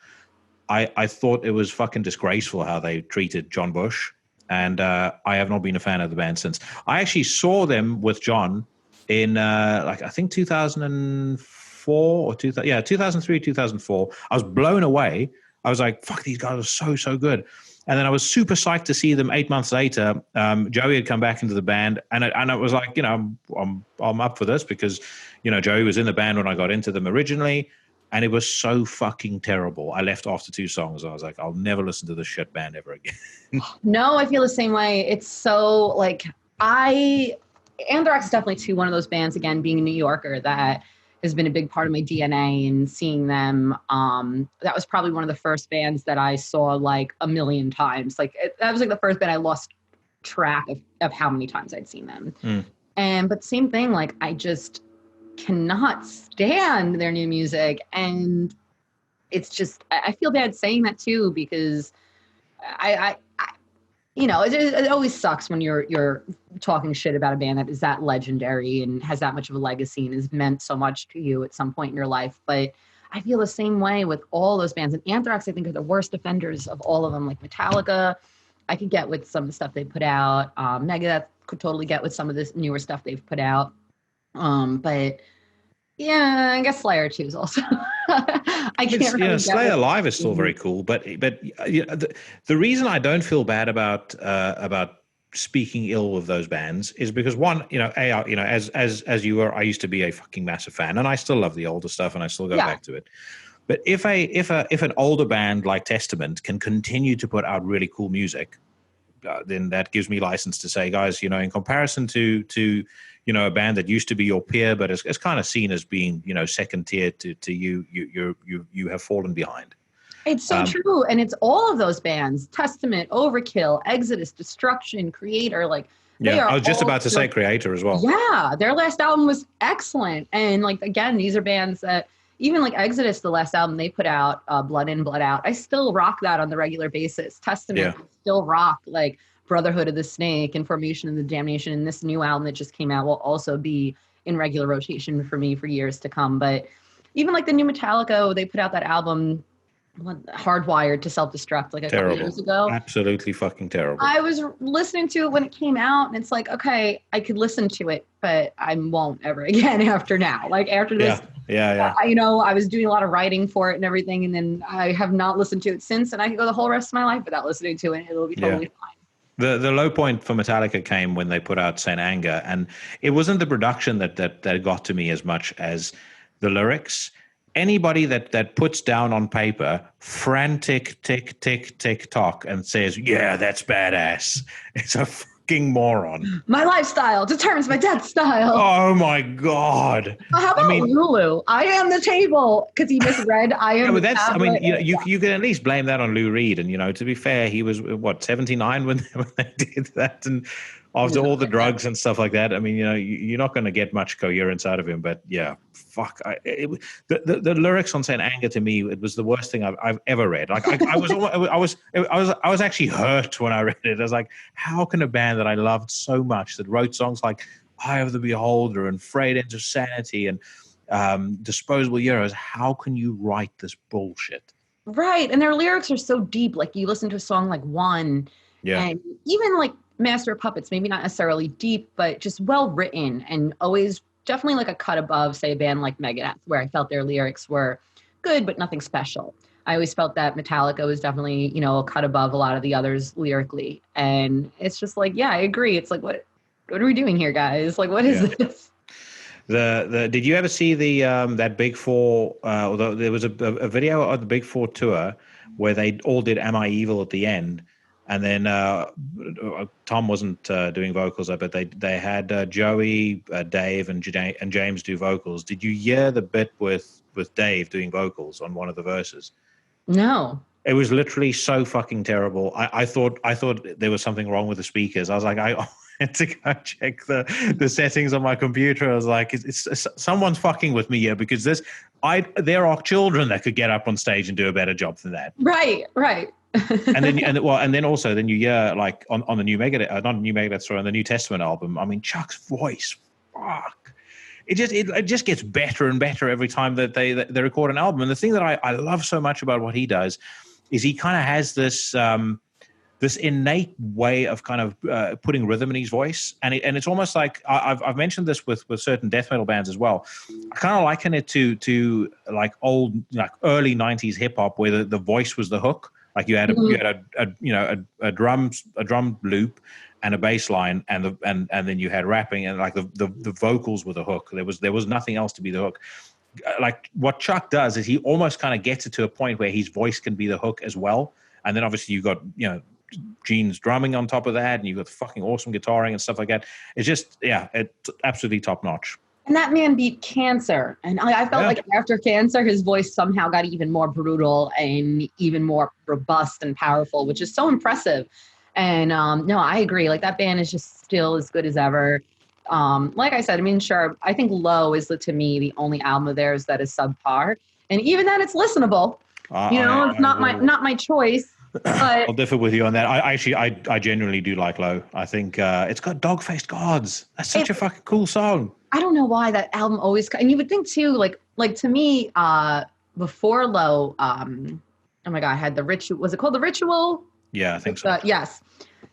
I thought it was fucking disgraceful how they treated John Bush, and I have not been a fan of the band since. I actually saw them with John in I think 2004 or 2003, 2004. I was blown away. I was like, fuck, these guys are so good. And then I was super psyched to see them 8 months later. Joey had come back into the band, and it was like, I'm up for this because, Joey was in the band when I got into them originally. And it was so fucking terrible. I left after 2 songs. I was like, I'll never listen to this shit band ever again. No, I feel the same way. It's so Anthrax is definitely one of those bands, again, being a New Yorker, that has been a big part of my DNA, and seeing them. That was probably one of the first bands that I saw like a million times. That was like the first band I lost track of how many times I'd seen them. But same thing, I just cannot stand their new music, and it's just, I feel bad saying that too, because it always sucks when you're talking shit about a band that is that legendary and has that much of a legacy and has meant so much to you at some point in your life. But I feel the same way with all those bands, and Anthrax I think are the worst offenders of all of them. Like Metallica, I could get with some of the stuff they put out. Megadeth could totally get with some of this newer stuff they've put out. But yeah, I guess Slayer too is also. I can't really Slayer Live is still very cool, but the reason I don't feel bad about speaking ill of those bands is because one, as you were, I used to be a fucking massive fan, and I still love the older stuff, and I still go back to it. But if an older band like Testament can continue to put out really cool music, then that gives me license to say, guys, in comparison to a band that used to be your peer, but is kind of seen as being, second tier to you, you have fallen behind. It's so true. And it's all of those bands: Testament, Overkill, Exodus, Destruction, Creator. I was just about to say Creator as well. Yeah, their last album was excellent. And again, these are bands that, even Exodus, the last album they put out, Blood In, Blood Out, I still rock that on the regular basis. Testament, still rock Brotherhood of the Snake and Formation of the Damnation. And this new album that just came out will also be in regular rotation for me for years to come. But even the new Metallica, they put out that album, Hardwired to Self-Destruct, a couple years ago. Absolutely fucking terrible. I was listening to it when it came out, and it's okay, I could listen to it, but I won't ever again after now. After this. Yeah. I was doing a lot of writing for it and everything, and then I have not listened to it since, and I could go the whole rest of my life without listening to it. It'll be totally fine. The low point for Metallica came when they put out Saint Anger, and it wasn't the production that got to me as much as the lyrics. Anybody that puts down on paper frantic tick tick tick tock and says, yeah, that's badass, it's a fucking moron. My lifestyle determines my death style. Oh my god. How about Lulu? I am the table, because he misread I am the tablet. You can at least blame that on Lou Reed, and to be fair, he was 79 when they did that, and after all the drugs and stuff like that, you're not going to get much coherence out of him. But yeah, fuck. The lyrics on Saint Anger, to me, it was the worst thing I've ever read. I was actually hurt when I read it. I was like, how can a band that I loved so much, that wrote songs like Eye of the Beholder and Frayed Into Sanity and Disposable Heroes, how can you write this bullshit? Right, and their lyrics are so deep. You listen to a song like One, and even Master of Puppets, maybe not necessarily deep, but just well written, and always definitely a cut above, say, a band like Megadeth, where I felt their lyrics were good, but nothing special. I always felt that Metallica was definitely, a cut above a lot of the others lyrically. And it's just I agree. It's what what are we doing here, guys? Like, what is this? Did you ever see the that Big Four? Although there was a video of the Big Four tour where they all did "Am I Evil" at the end, and then Tom wasn't doing vocals, but they had Joey, Dave, and James do vocals. Did you hear the bit with Dave doing vocals on one of the verses? No. It was literally so fucking terrible. I thought there was something wrong with the speakers. I was like, I had to go check the settings on my computer. I was like, it's someone's fucking with me here, because there are children that could get up on stage and do a better job than that. Right. and then also you hear like on the new Megadeth, not new Megadeth, sorry, on the New Testament album. I mean, Chuck's voice, fuck. It just gets better and better every time that they record an album. And the thing that I love so much about what he does is he kind of has this this innate way of kind of putting rhythm in his voice, and it's almost like I've mentioned this with certain death metal bands as well. I kind of liken it to like old, like early '90s hip hop, where the voice was the hook. Like you had a drum loop and a bass line, and then you had rapping, and like the vocals were the hook. There was nothing else to be the hook. Like what Chuck does is he almost kind of gets it to a point where his voice can be the hook as well. And then obviously you've got, Gene's drumming on top of that, and you've got fucking awesome guitaring and stuff like that. It's just, it's absolutely top notch. And that man beat cancer. And I felt like after cancer, his voice somehow got even more brutal and even more robust and powerful, which is so impressive. And no, I agree. Like that band is just still as good as ever. Like I said, I mean, sure, I think Low is, to me, the only album of theirs that is subpar. And even then, it's listenable. It's not my choice. But I'll differ with you on that. I genuinely do like Low. I think it's got Dog-Faced Gods. That's such a fucking cool song. I don't know why that album always, and you would think too, like to me, before Low, oh my God, I had The Ritual. Was it called The Ritual? Yeah, I think so. Yes.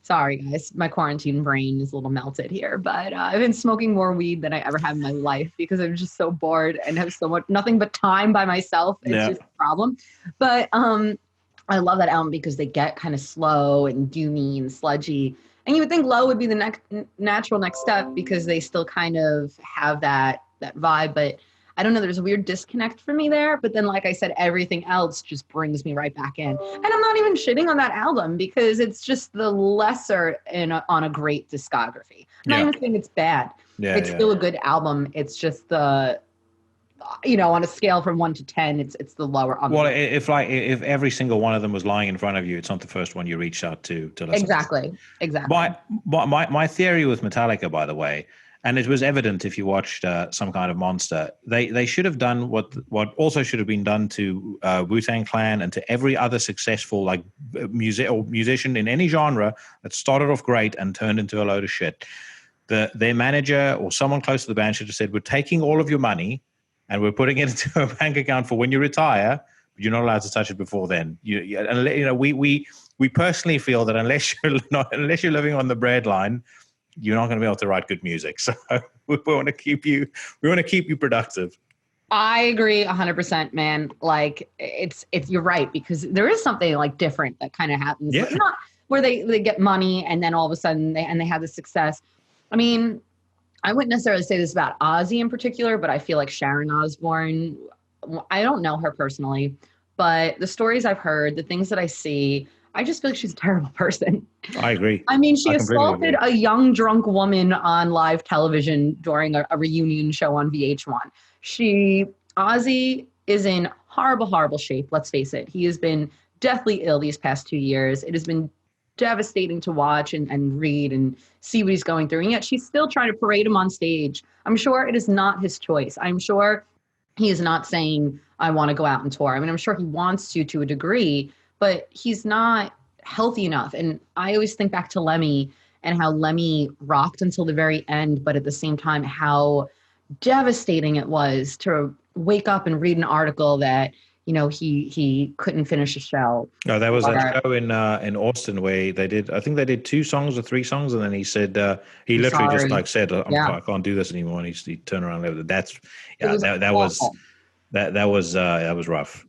Sorry, guys. My quarantine brain is a little melted here, but I've been smoking more weed than I ever have in my life because I'm just so bored and have nothing but time by myself. It's just a problem. But I love that album because they get kind of slow and doomy and sludgy. And you would think Low would be the natural next step because they still kind of have that vibe. But I don't know, there's a weird disconnect for me there. But then, like I said, everything else just brings me right back in. And I'm not even shitting on that album because it's just the lesser on a great discography. I'm not even saying it's bad. It's still a good album. It's just the, on a scale from 1 to 10, it's the lower. Well, if every single one of them was lying in front of you, it's not the first one you reached out to listen. Exactly. My theory with Metallica, by the way, and it was evident if you watched Some Kind of Monster, they should have done what also should have been done to Wu-Tang Clan and to every other successful like musician in any genre that started off great and turned into a load of shit. Their manager or someone close to the band should have said, "We're taking all of your money and we're putting it into a bank account for when you retire, but you're not allowed to touch it before then." We personally feel that unless you're living on the breadline, you're not going to be able to write good music. So we want to keep you productive. I agree 100%, man. Like it's you're right, because there is something like different that kind of happens. Yeah. Not where they get money and then all of a sudden they have the success. I mean, I wouldn't necessarily say this about Ozzy in particular, but I feel like Sharon Osbourne, I don't know her personally, but the stories I've heard, the things that I see, I just feel like she's a terrible person. I agree. I mean, she assaulted a young drunk woman on live television during a reunion show on VH1. Ozzy is in horrible, horrible shape. Let's face it. He has been deathly ill these past 2 years. It has been devastating to watch and read and see what he's going through. And yet she's still trying to parade him on stage. I'm sure it is not his choice. I'm sure he is not saying, I want to go out and tour. I mean, I'm sure he wants to a degree, but he's not healthy enough. And I always think back to Lemmy and how Lemmy rocked until the very end, but at the same time, how devastating it was to wake up and read an article that, he couldn't finish a show. No, that was a show in Austin where they did 2 songs or 3 songs, and then he said he literally just like said, I can't do this anymore, and he turned around and left. That was rough.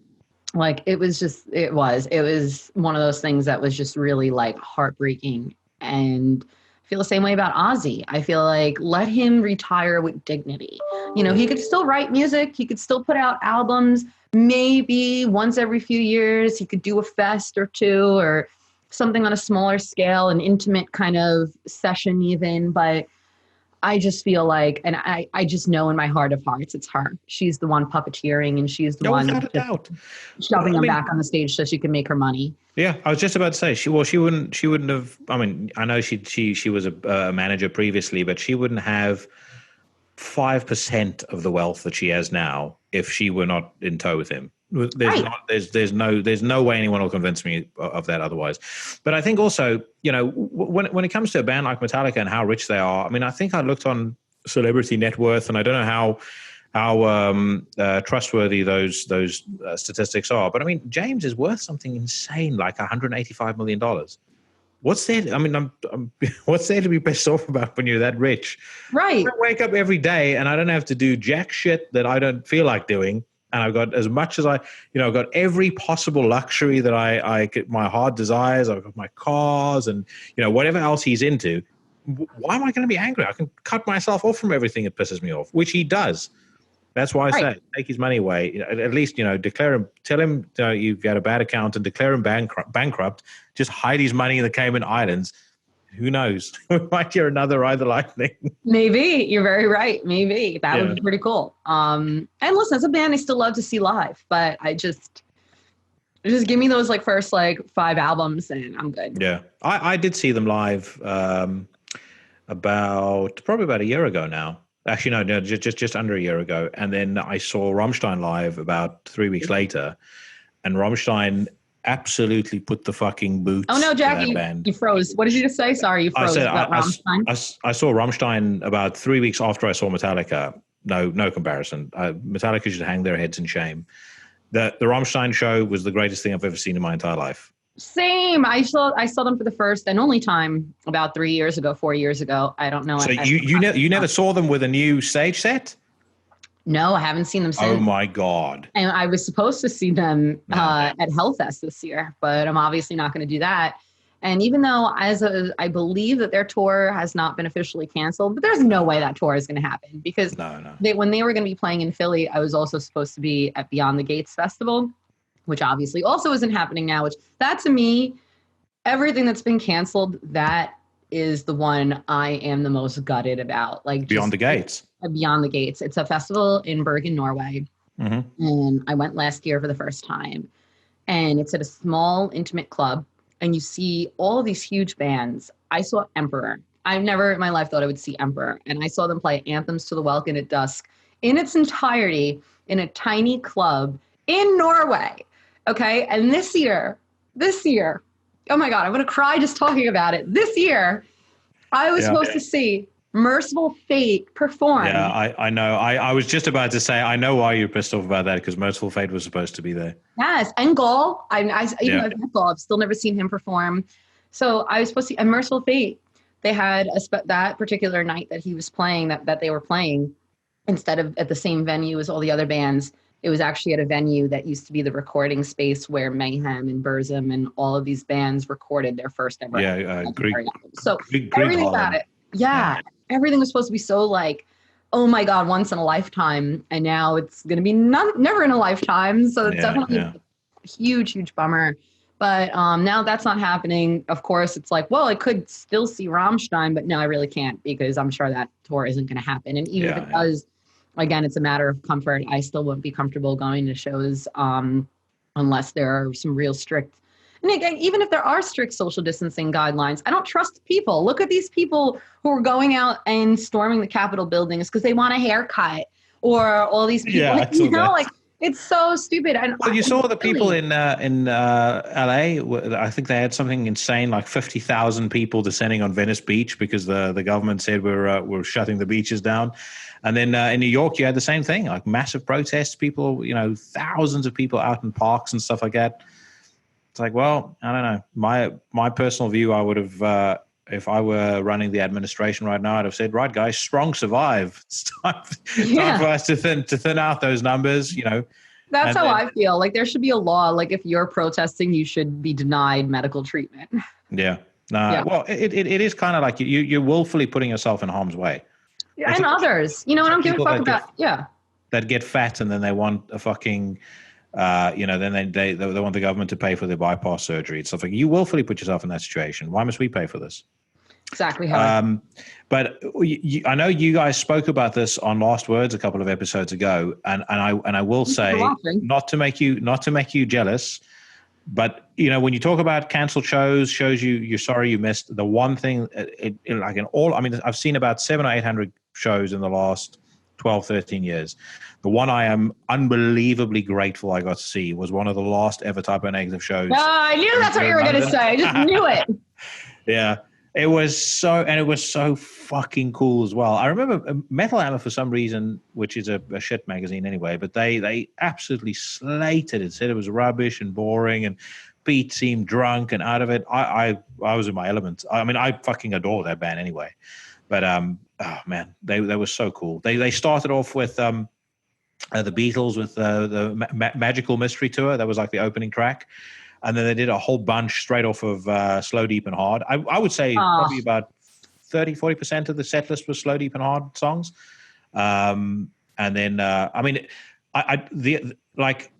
Like it was one of those things that was just really like heartbreaking. And feel the same way about Ozzy. I feel like let him retire with dignity. You know, he could still write music. He could still put out albums. Maybe once every few years, he could do a fest or two or something on a smaller scale, an intimate kind of session even. But I just feel like, and I just know in my heart of hearts, it's her. She's the one puppeteering, and she's the one without a doubt shoving him back on the stage so she can make her money. Yeah, I was just about to say she wouldn't have. I mean, I know she was a manager previously, but she wouldn't have 5% of the wealth that she has now if she were not in tow with him. There's no way anyone will convince me of that otherwise. But I think also, you know, when it comes to a band like Metallica and how rich they are, I mean, I think I looked on Celebrity Net Worth, and I don't know how trustworthy those statistics are. But I mean, James is worth something insane, like $185 million. What's there? I mean, what's there to be pissed off about when you're that rich? Right. I wake up every day and I don't have to do jack shit that I don't feel like doing. And I've got as much as I've got every possible luxury that I get, my heart desires. I've got my cars and, you know, whatever else he's into. Why am I going to be angry? I can cut myself off from everything that pisses me off, which he does. That's why I say take his money away. You know, at least, you know, declare him, tell him you've got a bad account and declare him bankrupt. Just hide his money in the Cayman Islands. Who knows? We might hear another Ride the Lightning. Maybe. You're very right. Maybe. That would be pretty cool. And listen, as a band, I still love to see live, but I just give me those first 5 albums and I'm good. Yeah. I did see them live probably about a year ago now. Actually, no, just under a year ago. And then I saw Rammstein live about 3 weeks later. And Rammstein absolutely put the fucking boots. Oh no, Jackie, you froze. What did you just say? Sorry, you froze. I saw Rammstein about 3 weeks after I saw Metallica. No comparison. Metallica should hang their heads in shame. The Rammstein show was the greatest thing I've ever seen in my entire life. Same. I saw them for the first and only time about 4 years ago. I don't know. So you never saw them with a new stage set? No, I haven't seen them since. Oh my God. And I was supposed to see them at Hellfest this year, but I'm obviously not going to do that. And even though I believe that their tour has not been officially canceled, but there's no way that tour is going to happen because when they were going to be playing in Philly, I was also supposed to be at Beyond the Gates Festival, which obviously also isn't happening now, which that to me, everything that's been canceled, that is the one I am the most gutted about. Beyond the Gates. Beyond the Gates. It's a festival in Bergen, Norway. Mm-hmm. And I went last year for the first time. And it's at a small, intimate club. And you see all of these huge bands. I saw Emperor. I've never in my life thought I would see Emperor. And I saw them play Anthems to the Welkin at Dusk in its entirety in a tiny club in Norway. Okay. And this year, oh my God, I'm going to cry just talking about it. This year, I was supposed to see Merciful Fate perform. Yeah, I know. I was just about to say, I know why you're pissed off about that because Merciful Fate was supposed to be there. Yes, and Gallu. I've still never seen him perform. So I was supposed to see, and Merciful Fate, they had that particular night that he was playing, that they were playing, instead of at the same venue as all the other bands, it was actually at a venue that used to be the recording space where Mayhem and Burzum and all of these bands recorded their first ever. Yeah, Greek. So everything about it. Yeah. Everything was supposed to be so oh my God, once in a lifetime. And now it's going to be never in a lifetime. So it's definitely a huge, huge bummer. But now that's not happening. Of course, it's well, I could still see Rammstein, but no, I really can't because I'm sure that tour isn't going to happen. And even if it does, again, it's a matter of comfort. I still wouldn't be comfortable going to shows unless there are some real strict. And again, even if there are strict social distancing guidelines, I don't trust people. Look at these people who are going out and storming the Capitol buildings because they want a haircut, or all these people. Yeah, it's so stupid. And well, you saw the people in LA. I think they had something insane, 50,000 people descending on Venice Beach because the government said we're shutting the beaches down. And then in New York, you had the same thing, massive protests. People, thousands of people out in parks and stuff like that. It's well, I don't know. My personal view, I would have, if I were running the administration right now, I'd have said, right, guys, strong survive. It's time for us to thin out those numbers, That's how I feel. There should be a law. If you're protesting, you should be denied medical treatment. Yeah. No, Yeah. well, it is kind of like you're willfully putting yourself in harm's way. Yeah, and others, you know, I don't give a fuck about. That get fat and then they want a fucking, then they want the government to pay for their bypass surgery and stuff like. You willfully put yourself in that situation. Why must we pay for this? Exactly how. But I know you guys spoke about this on Last Words a couple of episodes ago, and I will say, not to make you jealous, but when you talk about canceled shows you're sorry you missed, the one thing I've seen about 700 or 800 shows in the last 12, 13 years. The one I am unbelievably grateful I got to see was one of the last ever Typo Negative shows. I knew that's what you were going to say. I just knew it. Yeah. It was so fucking cool as well. I remember Metal Hammer, for some reason, which is a shit magazine anyway, but they absolutely slated it, said it was rubbish and boring, and Pete seemed drunk and out of it. I was in my element. I mean, I fucking adore that band anyway. But oh man, they were so cool. They started off with the Beatles with the Magical Mystery Tour. That was like the opening track. And then they did a whole bunch straight off of Slow, Deep, and Hard. I would say probably about 30-40% of the set list was Slow, Deep, and Hard songs. And then, like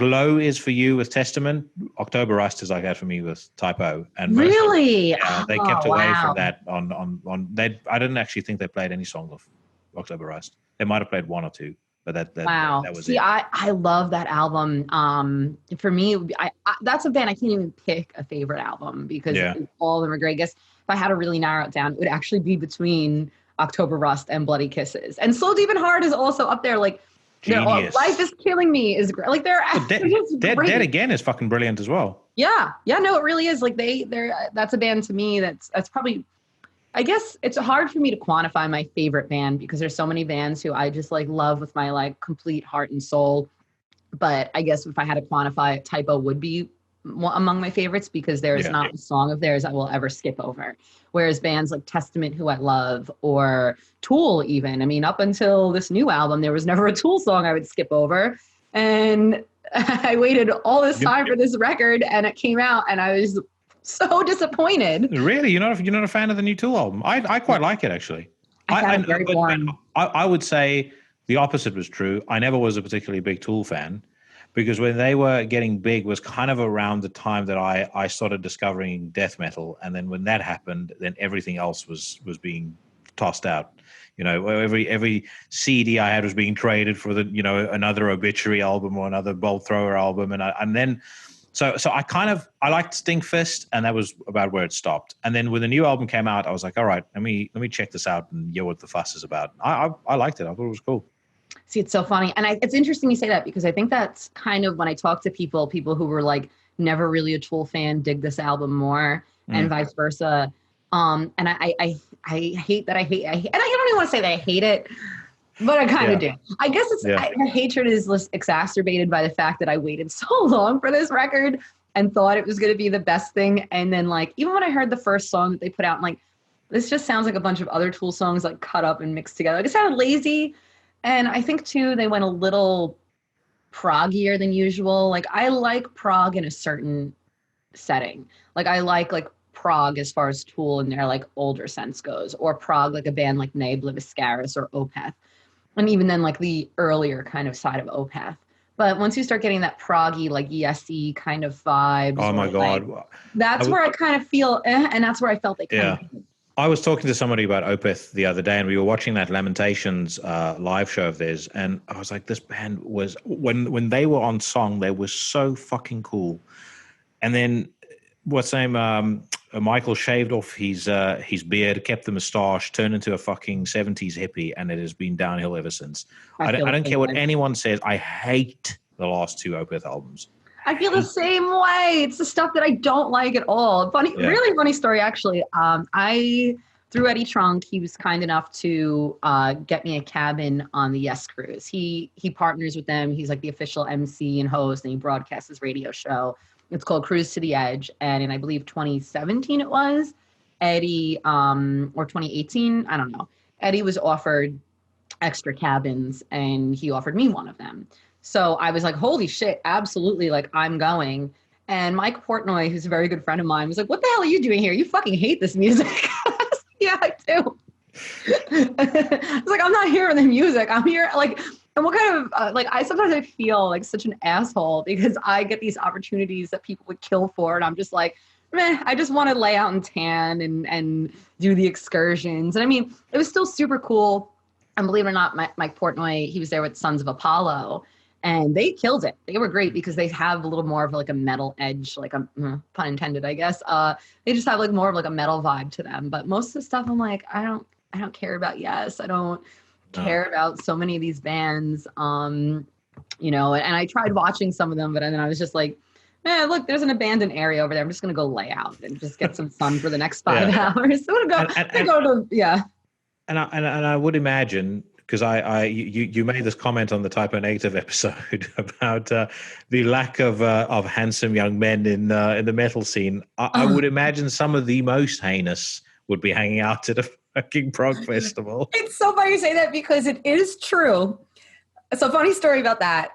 Low is for you with Testament, October Rust is like that for me with Typo. And really? They kept away from that on I didn't actually think they played any song of October Rust. They might have played one or two. But that was it. I love that album. For me, that's a band I can't even pick a favorite album because all of them are great. I guess if I had to really narrow it down, it would actually be between October Rust and Bloody Kisses. And Slow, Deep, and Hard is also up there. Like, Life is Killing Me is great. Like, they're Dead Again is fucking brilliant as well. Yeah, no, it really is. Like, that's a band to me that's probably. I guess it's hard for me to quantify my favorite band because there's so many bands who I just like love with my like complete heart and soul. But I guess if I had to quantify it, Typo would be among my favorites because there's not a song of theirs I will ever skip over. Whereas bands like Testament, who I love, or Tool even. I mean, up until this new album, there was never a Tool song I would skip over. And I waited all this time for this record and it came out and I was so disappointed. Really? You're not a fan of the new Tool album? I quite like it, actually. I would say the opposite was true. I never was a particularly big Tool fan because when they were getting big was kind of around the time that I started discovering death metal. And then when that happened, then everything else was being tossed out. Every CD I had was being traded for another Obituary album or another Bolt Thrower album. And then So I liked Stinkfist, and that was about where it stopped. And then when the new album came out, I was like, all right, let me check this out and hear what the fuss is about. I liked it. I thought it was cool. See, it's so funny. And it's interesting you say that because I think that's kind of when I talk to people who were like never really a Tool fan, dig this album more and vice versa. And I hate that. And I don't even want to say that I hate it. But I kind of do. I guess my hatred is exacerbated by the fact that I waited so long for this record and thought it was going to be the best thing. And then, like, even when I heard the first song that they put out, I'm like, this just sounds like a bunch of other Tool songs, like, cut up and mixed together. Like, it sounded lazy. And I think, too, they went a little proggier than usual. Like, I like prog in a certain setting. Like, I like prog as far as Tool in their, like, older sense goes. Or prog, like a band like Ne Obliviscaris or Opeth. And even then, like, the earlier kind of side of Opeth. But once you start getting that proggy, like, yes-y kind of vibe. Oh, my God. That's where I kind of feel, and that's where I felt they kind of. I was talking to somebody about Opeth the other day, and we were watching that Lamentations live show of theirs, and I was like, this band was, when they were on song, they were so fucking cool. And then, what's name? Michael shaved off his beard, kept the moustache, turned into a fucking 70s hippie, and it has been downhill ever since. I don't care what anyone says. I hate the last two Opeth albums. I feel the same way. It's the stuff that I don't like at all. Really funny story, actually. Through Eddie Trunk, he was kind enough to get me a cabin on the Yes Cruise. He partners with them. He's like the official MC and host, and he broadcasts his radio show. It's called Cruise to the Edge. And in, I believe, 2017 it was, Eddie, or 2018, I don't know. Eddie was offered extra cabins, and he offered me one of them. So I was like, holy shit, absolutely, like, I'm going. And Mike Portnoy, who's a very good friend of mine, was like, "What the hell are you doing here? You fucking hate this music." I was like, yeah, I do. I was like, I'm not hearing the music. I'm here like, and what kind of I sometimes I feel like such an asshole because I get these opportunities that people would kill for, and I'm just like, meh, I just want to lay out and tan and do the excursions. And I mean, it was still super cool. And believe it or not, Mike Portnoy, he was there with Sons of Apollo, and they killed it. They were great because they have a little more of like a metal edge, like a pun intended, I guess. They just have like more of like a metal vibe to them. But most of the stuff, I'm like, I don't care about. Yes, I don't care about so many of these bands. You know, and I tried watching some of them, but then I was just like, look, there's an abandoned area over there. I'm just gonna go lay out and just get some sun for the next 5 hours. So I'm gonna go to And I would imagine, because you made this comment on the Typo Negative episode about the lack of handsome young men in the metal scene. I would imagine some of the most heinous would be hanging out at a fucking prog festival. It's so funny you say that because it is true. So funny story about that.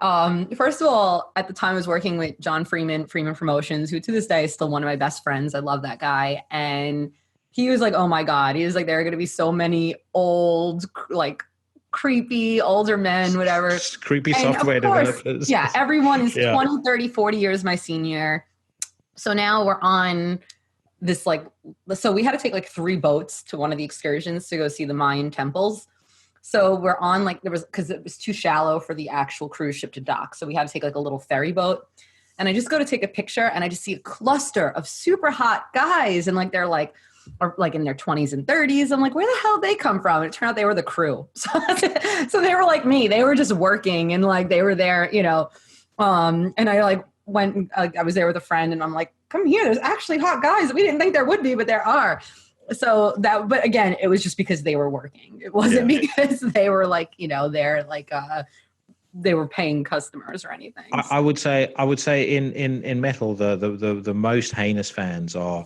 First of all, at the time I was working with John Freeman Promotions, who to this day is still one of my best friends. I love that guy. And he was like, oh my God. He was like, there are going to be so many old, like creepy older men, whatever. Creepy software developers. Yeah, everyone is 20, 30, 40 years my senior. So now we're on this so we had to take like 3 boats to one of the excursions to go see the Mayan temples. So we're on because it was too shallow for the actual cruise ship to dock. So we had to take like a little ferry boat. And I just go to take a picture and I just see a cluster of super hot guys. And they're like in their 20s and 30s. I'm like, where the hell did they come from? And it turned out they were the crew. So they were like me. They were just working and they were there, you know. And I went, I was there with a friend and I'm like, come here. There's actually hot guys. We didn't think there would be, but there are. So but again, it was just because they were working. It wasn't because they were they were paying customers or anything. I would say in metal, the most heinous fans are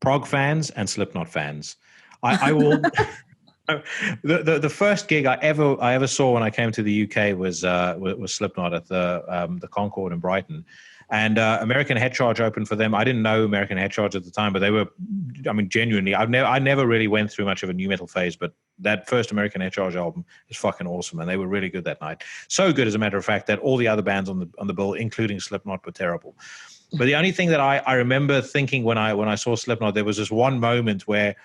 prog fans and Slipknot fans. I will. The first gig I ever saw when I came to the UK was Slipknot at the Concord in Brighton. And American Head Charge opened for them. I didn't know American Head Charge at the time, but they were, I mean, genuinely, I never really went through much of a new metal phase, but that first American Head Charge album is fucking awesome, and they were really good that night. So good, as a matter of fact, that all the other bands on the bill, including Slipknot, were terrible. But the only thing that I remember thinking when I saw Slipknot, there was this one moment where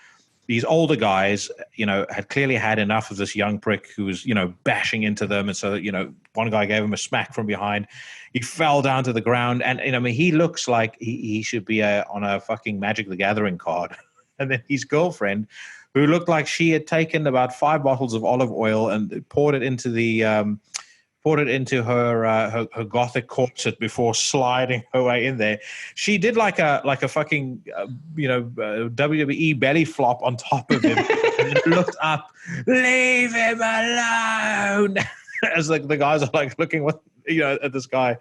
these older guys, you know, had clearly had enough of this young prick who was, you know, bashing into them. And so, you know, one guy gave him a smack from behind. He fell down to the ground. And, you know, I mean, he looks like he should be on a fucking Magic the Gathering card. And then his girlfriend, who looked like she had taken about 5 bottles of olive oil and poured it into her gothic corset before sliding her way in there. She did like a fucking WWE belly flop on top of him and then looked up, leave him alone, as the guys are looking at this guy.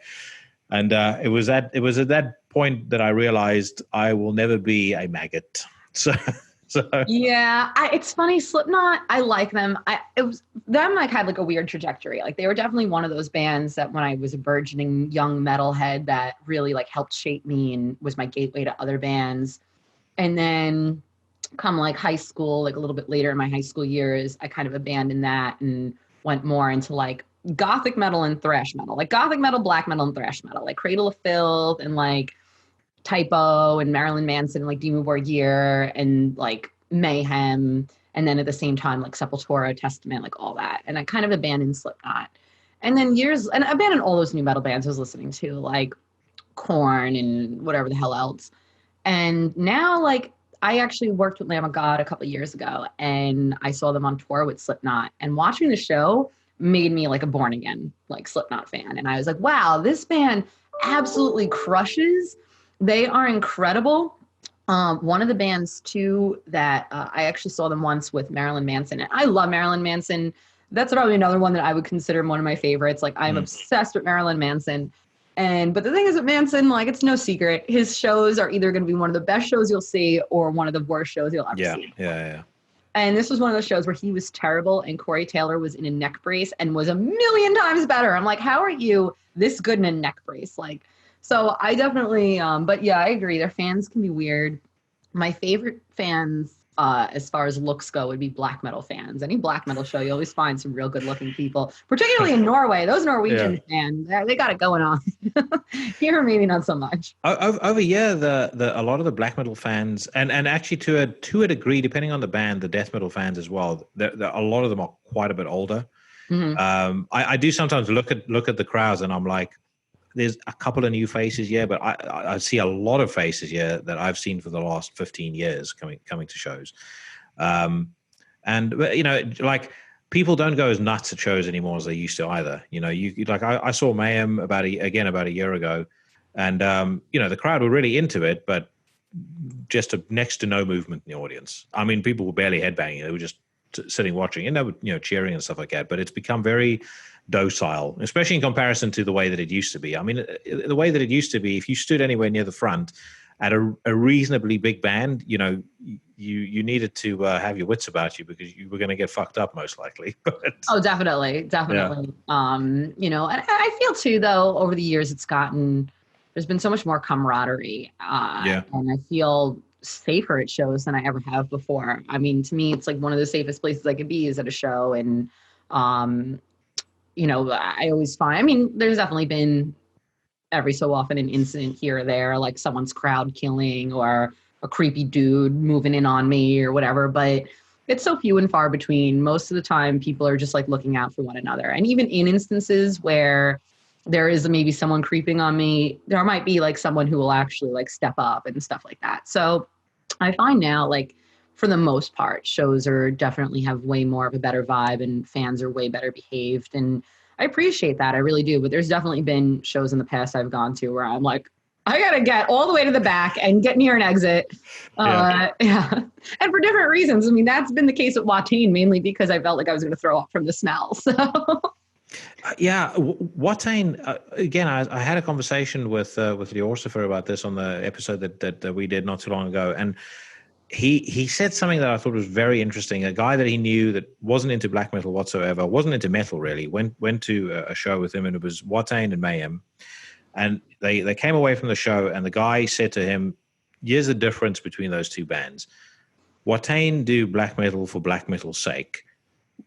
And it was at that point that I realized I will never be a maggot. So. Yeah, it's funny. Slipknot, I like them. Them had a weird trajectory. They were definitely one of those bands that when I was a burgeoning young metalhead that really helped shape me and was my gateway to other bands. And then come high school, a little bit later in my high school years, I kind of abandoned that and went more into gothic metal and thrash metal, gothic metal, black metal, and thrash metal, Cradle of Filth and Typo and Marilyn Manson, Dimmu Borgir and Mayhem, and then at the same time Sepultura, Testament, all that. And I kind of abandoned Slipknot, and then and I abandoned all those new metal bands I was listening to, Korn and whatever the hell else. And now I actually worked with Lamb of God a couple of years ago, and I saw them on tour with Slipknot, and watching the show made me a born again Slipknot fan. And I was like, wow, this band absolutely crushes. They are incredible. One of the bands, too, that I actually saw them once with Marilyn Manson. And I love Marilyn Manson. That's probably another one that I would consider one of my favorites. I'm obsessed with Marilyn Manson. But the thing is with Manson, it's no secret. His shows are either going to be one of the best shows you'll see or one of the worst shows you'll ever see. Yeah. And this was one of those shows where he was terrible and Corey Taylor was in a neck brace and was a million times better. I'm like, how are you this good in a neck brace? So I definitely, but yeah, I agree. Their fans can be weird. My favorite fans, as far as looks go, would be black metal fans. Any black metal show, you always find some real good looking people, particularly in Norway. Those Norwegian fans, they got it going on. Here, maybe not so much. Over here, a lot of the black metal fans, and actually to a degree, depending on the band, the death metal fans as well. A lot of them are quite a bit older. Mm-hmm. I do sometimes look at the crowds, and I'm like, there's a couple of new faces, but I see a lot of faces here that I've seen for the last 15 years coming to shows. And like, people don't go as nuts at shows anymore as they used to either. You like, I saw Mayhem about a year ago, and the crowd were really into it, but just next to no movement in the audience. I mean, people were barely headbanging; they were just sitting watching, and they were cheering and stuff like that. But it's become very docile, especially in comparison to the way that it used to be. I mean, the way that it used to be, if you stood anywhere near the front at a reasonably big band, you needed to have your wits about you, because you were going to get fucked up most likely. Oh, definitely. Yeah. And I feel too, though, over the years, there's been so much more camaraderie. And I feel safer at shows than I ever have before. I mean, to me, it's like one of the safest places I could be is at a show. And, I always find, I mean, there's definitely been every so often an incident here or there, like someone's crowd killing or a creepy dude moving in on me or whatever, but it's so few and far between. Most of the time, people are just like looking out for one another. And even in instances where there is maybe someone creeping on me, there might be like someone who will actually like step up and stuff like that. So I find now, like, for the most part, shows definitely have way more of a better vibe, and fans are way better behaved. And I appreciate that. I really do. But there's definitely been shows in the past I've gone to where I'm like, I got to get all the way to the back and get near an exit. And for different reasons. I mean, that's been the case at Watain, mainly because I felt like I was going to throw up from the smell. So. Watain, again, I had a conversation with Liorsifer about this on the episode that we did not too long ago. And he said something that I thought was very interesting. A guy that he knew that wasn't into black metal whatsoever, wasn't into metal really, went to a show with him, and it was Watain and Mayhem. And they came away from the show, and the guy said to him, here's the difference between those two bands. Watain do black metal for black metal's sake.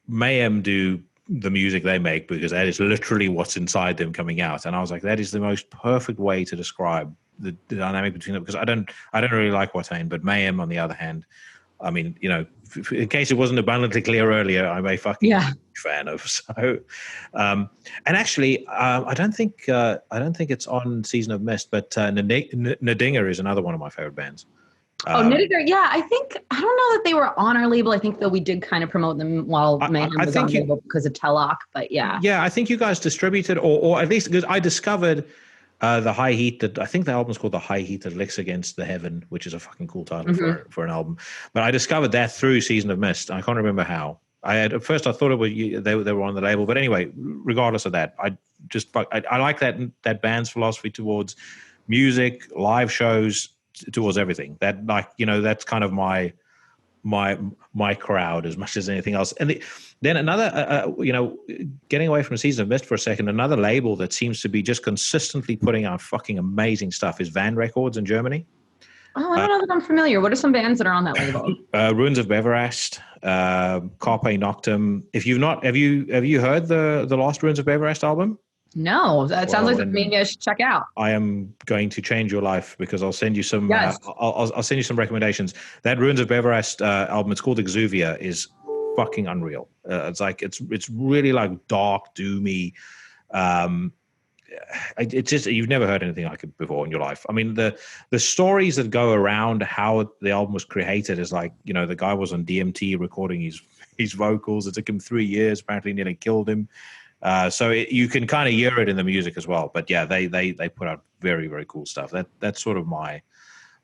Mayhem do the music they make because that is literally what's inside them coming out. And I was like, that is the most perfect way to describe the dynamic between them, because I don't really like Watain, but Mayhem, on the other hand, I mean, in case it wasn't abundantly clear earlier, I'm a fucking fan of. So, and actually, I don't think it's on Season of Mist, but Nadinger is another one of my favorite bands. Nadinger, yeah. I don't know that they were on our label. I think that we did kind of promote them while Mayhem was on the label because of Tellock, but yeah. Yeah, I think you guys distributed, or at least, because I discovered the High Heat, that I think the album's called The High Heat That Licks Against the Heaven, which is a fucking cool title for an album. But I discovered that through Season of Mist. I can't remember how. At first I thought it was they were on the label, but anyway, regardless of that, I like that band's philosophy towards music, live shows, towards everything. That, like, that's kind of my crowd as much as anything else. And then another, getting away from Season of Mist for a second, another label that seems to be just consistently putting out fucking amazing stuff is Van Records in Germany. Oh, I don't know that I'm familiar. What are some bands that are on that label? Ruins of Beverast, Carpe Noctem. If you've not, have you heard the last Ruins of Beverast album? No, that sounds like something I should check out. I am going to change your life, because I'll send you some. Yes. I'll send you some recommendations. That Ruins of Beverast album, it's called Exuvia, is fucking unreal. It's really like dark, doomy. It's just, you've never heard anything like it before in your life. I mean, the stories that go around how the album was created is like, the guy was on DMT recording his vocals. It took him 3 years. Apparently, nearly killed him. So you can kind of hear it in the music as well. But yeah, they put out very, very cool stuff. That's sort of my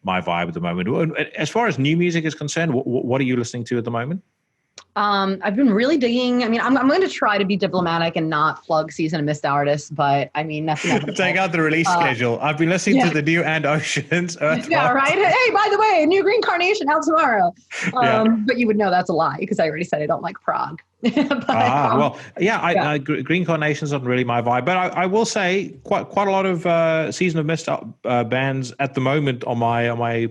vibe at the moment. As far as new music is concerned, what are you listening to at the moment? I've been really digging. I mean, I'm going to try to be diplomatic and not plug Season of Mist artists, but I mean, that's inevitable. Take out the release schedule. I've been listening to the new And Oceans. Yeah, right. Hey, by the way, new Green Carnation out tomorrow. But you would know that's a lie because I already said I don't like prog. Green Carnation's not really my vibe, but I will say quite a lot of Season of Mist bands at the moment on my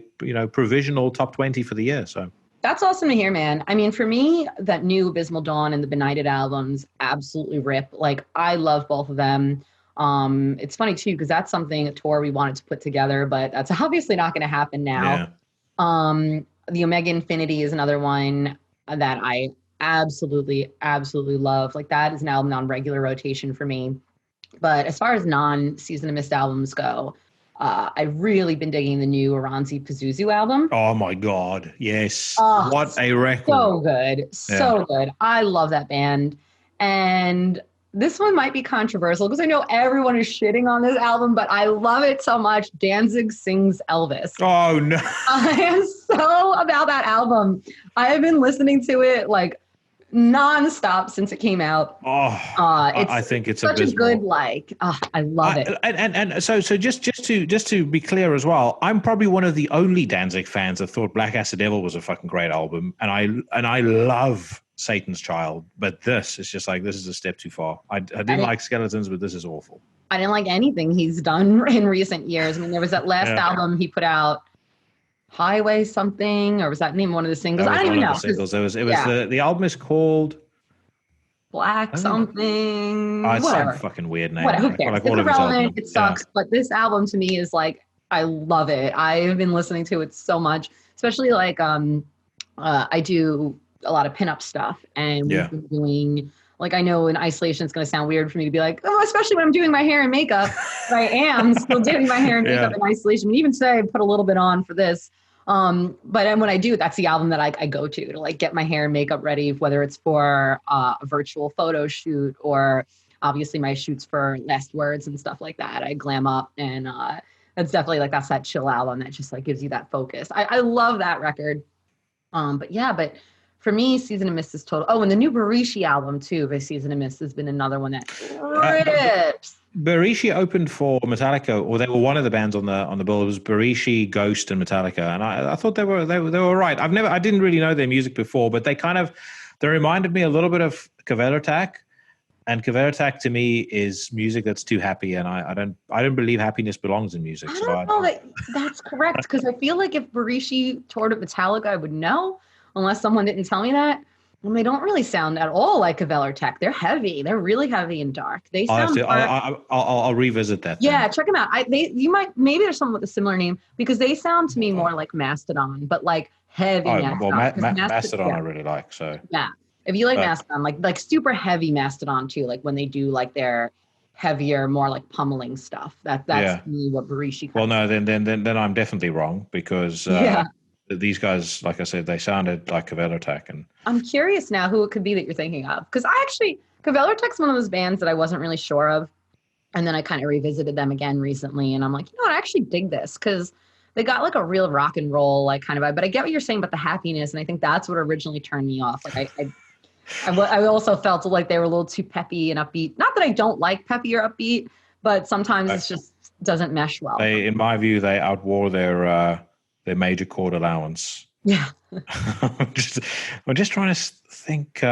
provisional top 20 for the year. So. That's awesome to hear, man. I mean, for me, that new Abysmal Dawn and the Benighted albums absolutely rip. Like, I love both of them. It's funny, too, because that's a tour we wanted to put together, but that's obviously not going to happen now. Yeah. The Omega Infinity is another one that I absolutely, absolutely love. Like, that is an album on regular rotation for me. But as far as non-Season of Mist albums go, I've really been digging the new Oranzi Pazuzu album. Oh my God. Yes. What a record. So good. So good. I love that band. And this one might be controversial because I know everyone is shitting on this album, but I love it so much. Danzig sings Elvis. Oh no. I am so about that album. I have been listening to it like nonstop since it came out. I think it's such abysmal. a good I love it. And so just to be clear as well, I'm probably one of the only Danzig fans that thought Black Acid Devil was a fucking great album, and I love Satan's Child, but this is just like, this is a step too far. I didn't like Skeletons, but this is awful. I didn't like anything he's done in recent years. I mean, there was that last album he put out, Highway something, or was that name one of the singles? I don't even know. The album is called Black something. It's some fucking weird name. Who cares? It's irrelevant. It sucks. But this album to me is like, I love it. I've been listening to it so much, especially like I do a lot of pinup stuff, and we've been doing, like, I know in isolation it's going to sound weird for me to be like, especially when I'm doing my hair and makeup, but I am still doing my hair and makeup in isolation. And even today I put a little bit on for this. But when I do, that's the album that I go to like get my hair and makeup ready, whether it's for a virtual photo shoot or obviously my shoots for Last Words and stuff like that. I glam up, and that's definitely like, that's that chill album that just like gives you that focus. I love that record. But for me, Season of Mist is total. Oh, and the new Barishi album too by Season of Mist has been another one that rips. Barishi opened for Metallica, or they were one of the bands on the bill. It was Barishi, Ghost, and Metallica, and I thought they were right. I didn't really know their music before, but they reminded me a little bit of Kvelertak, and Kvelertak to me is music that's too happy, and I don't believe happiness belongs in music. I don't know that's correct, because I feel like if Barishi toured with Metallica, I would know, unless someone didn't tell me that. And they don't really sound at all like Kvelertak. They're heavy. They're really heavy and dark. They sound. I'll revisit that. Yeah, check them out. Maybe there's someone with a similar name, because they sound to me more like Mastodon, but like heavy. Mastodon I really like. So yeah, if you like Mastodon, like super heavy Mastodon too, like when they do like their heavier, more like pummeling stuff. That's me what Barishi. Well, no, then I'm definitely wrong, because these guys, like I said, they sounded like Kvelertak. And I'm curious now who it could be that you're thinking of, because Kvelertak's one of those bands that I wasn't really sure of, and then I kind of revisited them again recently, and I'm like, I actually dig this, because they got like a real rock and roll like kind of vibe. But I get what you're saying about the happiness, and I think that's what originally turned me off. Like I also felt like they were a little too peppy and upbeat. Not that I don't like peppy or upbeat, but sometimes it just doesn't mesh well. In my view, they outwore their major chord allowance. Yeah. I'm just trying to think.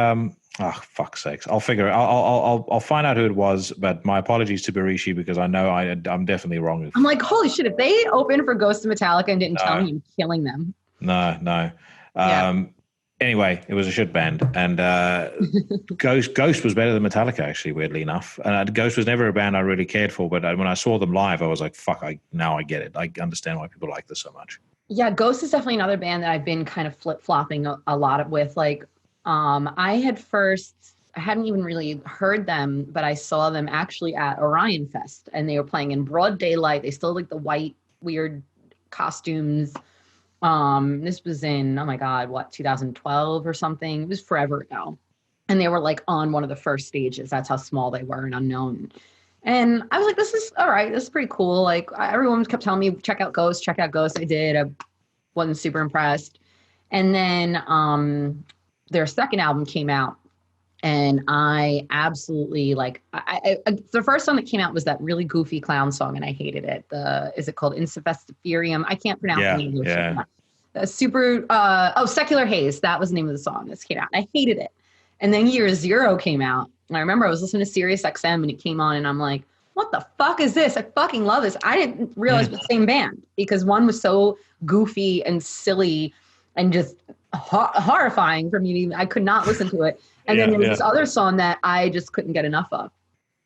Fuck's sakes! I'll figure it. I'll find out who it was. But my apologies to Barishi, because I know I'm definitely wrong. I'm like, holy shit! If they opened for Ghost of Metallica and didn't tell me, I'm killing them. No. Anyway, it was a shit band, and Ghost was better than Metallica, actually, weirdly enough. And Ghost was never a band I really cared for, but when I saw them live, I was like, fuck, now I get it. I understand why people like this so much. Yeah, Ghost is definitely another band that I've been kind of flip-flopping a lot with. Like, I hadn't even really heard them, but I saw them actually at Orion Fest, and they were playing in broad daylight. They still had, like, the white, weird costumes. This was in, 2012 or something. It was forever ago. And they were like on one of the first stages. That's how small they were and unknown. And I was like, this is all right. This is pretty cool. Like, everyone kept telling me, check out Ghost. I did. I wasn't super impressed. And then their second album came out, and I absolutely the first song that came out was that really goofy clown song, and I hated it. Is it called Incestiferium? I can't pronounce the name of it. Secular Haze. That was the name of the song that came out. I hated it. And then Year Zero came out. And I remember I was listening to Sirius XM and it came on and I'm like, what the fuck is this? I fucking love this. I didn't realize it was the same band because one was so goofy and silly and just horrifying for me. I could not listen to it. And then there was this other song that I just couldn't get enough of.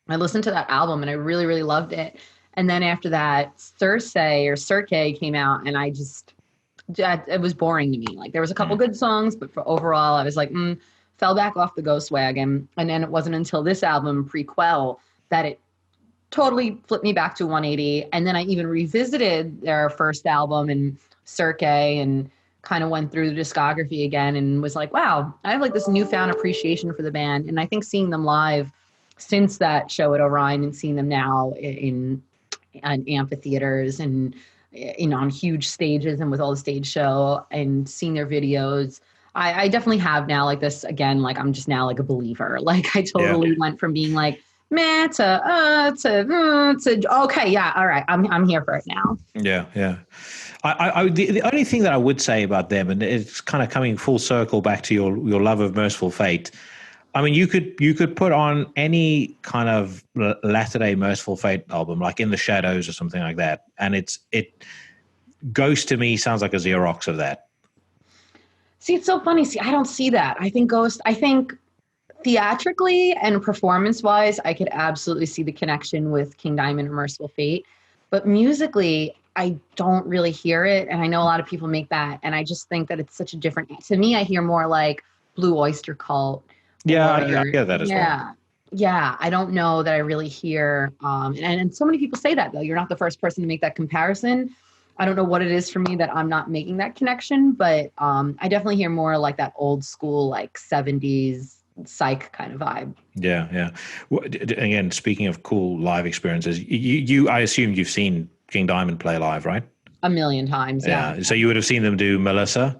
I listened to that album and I really, really loved it. And then after that, Circe came out and it was boring to me. Like there was a couple good songs, but for overall, I was like, fell back off the ghost wagon. And then it wasn't until this album, Prequel, that it totally flipped me back to 180. And then I even revisited their first album and Circe and kind of went through the discography again and was like, wow, I have like this newfound appreciation for the band. And I think seeing them live since that show at Orion and seeing them now in amphitheaters and on huge stages and with all the stage show and seeing their videos, I definitely have now like this again, like I'm just now like a believer. Like I totally went from being like, meh to okay, yeah, all right, I'm here for it now. Yeah. The only thing that I would say about them, and it's kind of coming full circle back to your love of Merciful Fate. I mean, you could put on any kind of latter-day Merciful Fate album, like In the Shadows or something like that, and it Ghost to me sounds like a Xerox of that. See, it's so funny. See, I don't see that. I think Ghost, theatrically and performance-wise, I could absolutely see the connection with King Diamond and Merciful Fate. But musically, I don't really hear it. And I know a lot of people make that. And I just think that it's such a different, to me, I hear more like Blue Oyster Cult. Yeah, I hear that as well. Yeah, I don't know that I really hear, and so many people say that, though. You're not the first person to make that comparison. I don't know what it is for me that I'm not making that connection, but I definitely hear more like that old school, like 70s psych kind of vibe. Yeah. Again, speaking of cool live experiences, I assume you've seen King Diamond play live, right? A million times, yeah. So you would have seen them do Melissa?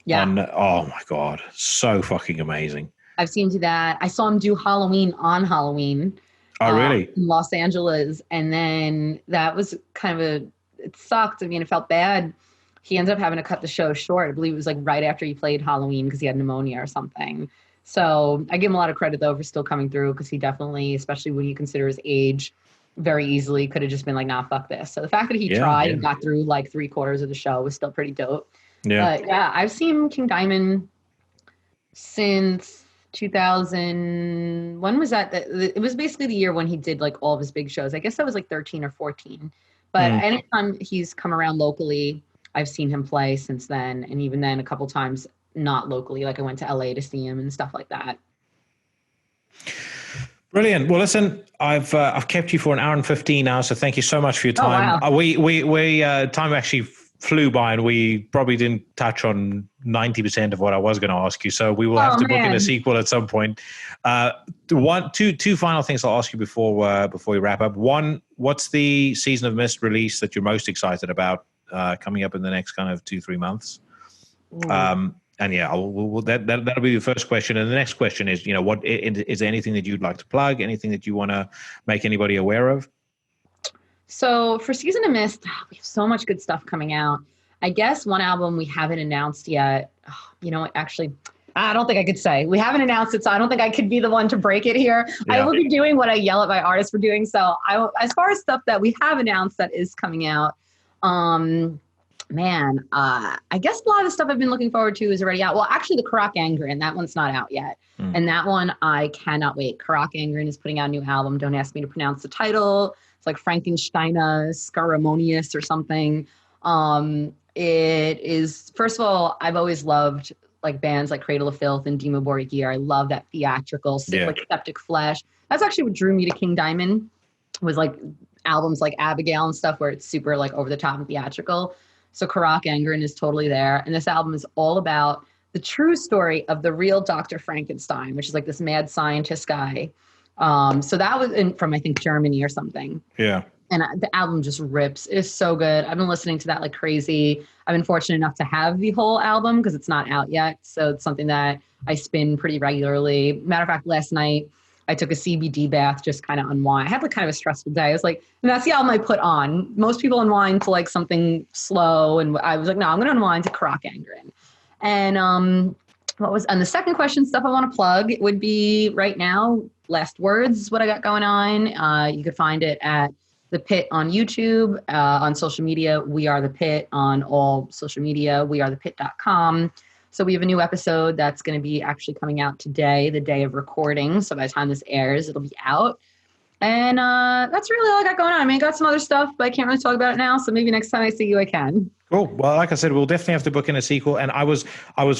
Yeah. Oh my God, so fucking amazing. I've seen do that. I saw him do Halloween on Halloween. Oh, really? In Los Angeles. And then that was kind of it sucked. I mean, it felt bad. He ended up having to cut the show short. I believe it was like right after he played Halloween because he had pneumonia or something. So I give him a lot of credit, though, for still coming through because he definitely, especially when you consider his age, very easily could have just been like, nah, fuck this. So the fact that he tried and got through like 3/4 of the show was still pretty dope. Yeah. But yeah, I've seen King Diamond since 2000. When was that? It was basically the year when he did like all of his big shows. I guess that was like 13 or 14. But anytime he's come around locally, I've seen him play since then. And even then a couple times not locally, like I went to LA to see him and stuff like that. Brilliant. Well, listen, I've kept you for an hour and 15 now, so thank you so much for your time. Oh, wow. We time actually flew by and we probably didn't touch on 90% of what I was going to ask you. So we will have to book in a sequel at some point. Two final things I'll ask you before we wrap up. One, what's the Season of Mist release that you're most excited about coming up in the next kind of 2-3 months? And yeah, that'll be the first question. And the next question is, what is there anything that you'd like to plug? Anything that you want to make anybody aware of? So for Season of Mist, we have so much good stuff coming out. I guess one album we haven't announced yet. Actually, I don't think I could say. We haven't announced it, so I don't think I could be the one to break it here. Yeah. I will be doing what I yell at my artists for doing. So as far as stuff that we have announced that is coming out, I guess a lot of the stuff I've been looking forward to is already out. Well, actually, the Karak Angren, that one's not out yet. And that one, I cannot wait. Karak Angren is putting out a new album. Don't ask me to pronounce the title. It's like Frankensteina Scaramonius or something. It is, first of all, I've always loved like bands like Cradle of Filth and Dimmu Borgir. I love that theatrical, cyclic, septic flesh. That's actually what drew me to King Diamond, was like albums like Abigail and stuff where it's super like over the top and theatrical. So Karak Angren is totally there. And this album is all about the true story of the real Dr. Frankenstein, which is like this mad scientist guy. So that was from, I think, Germany or something. Yeah. And the album just rips. It's so good. I've been listening to that like crazy. I've been fortunate enough to have the whole album because it's not out yet. So it's something that I spin pretty regularly. Matter of fact, last night I took a CBD bath, just kind of unwind. I had like kind of a stressful day. I was like, and that's the album I put on. Most people unwind to like something slow. And I was like, no, I'm going to unwind to Croc Angren. And and the second question, stuff I want to plug would be right now, Last Words is what I got going on. You could find it at The Pit on YouTube, on social media. We Are The Pit on all social media, wearethepit.com. So we have a new episode that's going to be actually coming out today, the day of recording. So by the time this airs, it'll be out. And that's really all I got going on. I mean, I got some other stuff, but I can't really talk about it now. So maybe next time I see you, I can. Cool. Well, like I said, we'll definitely have to book in a sequel. And I was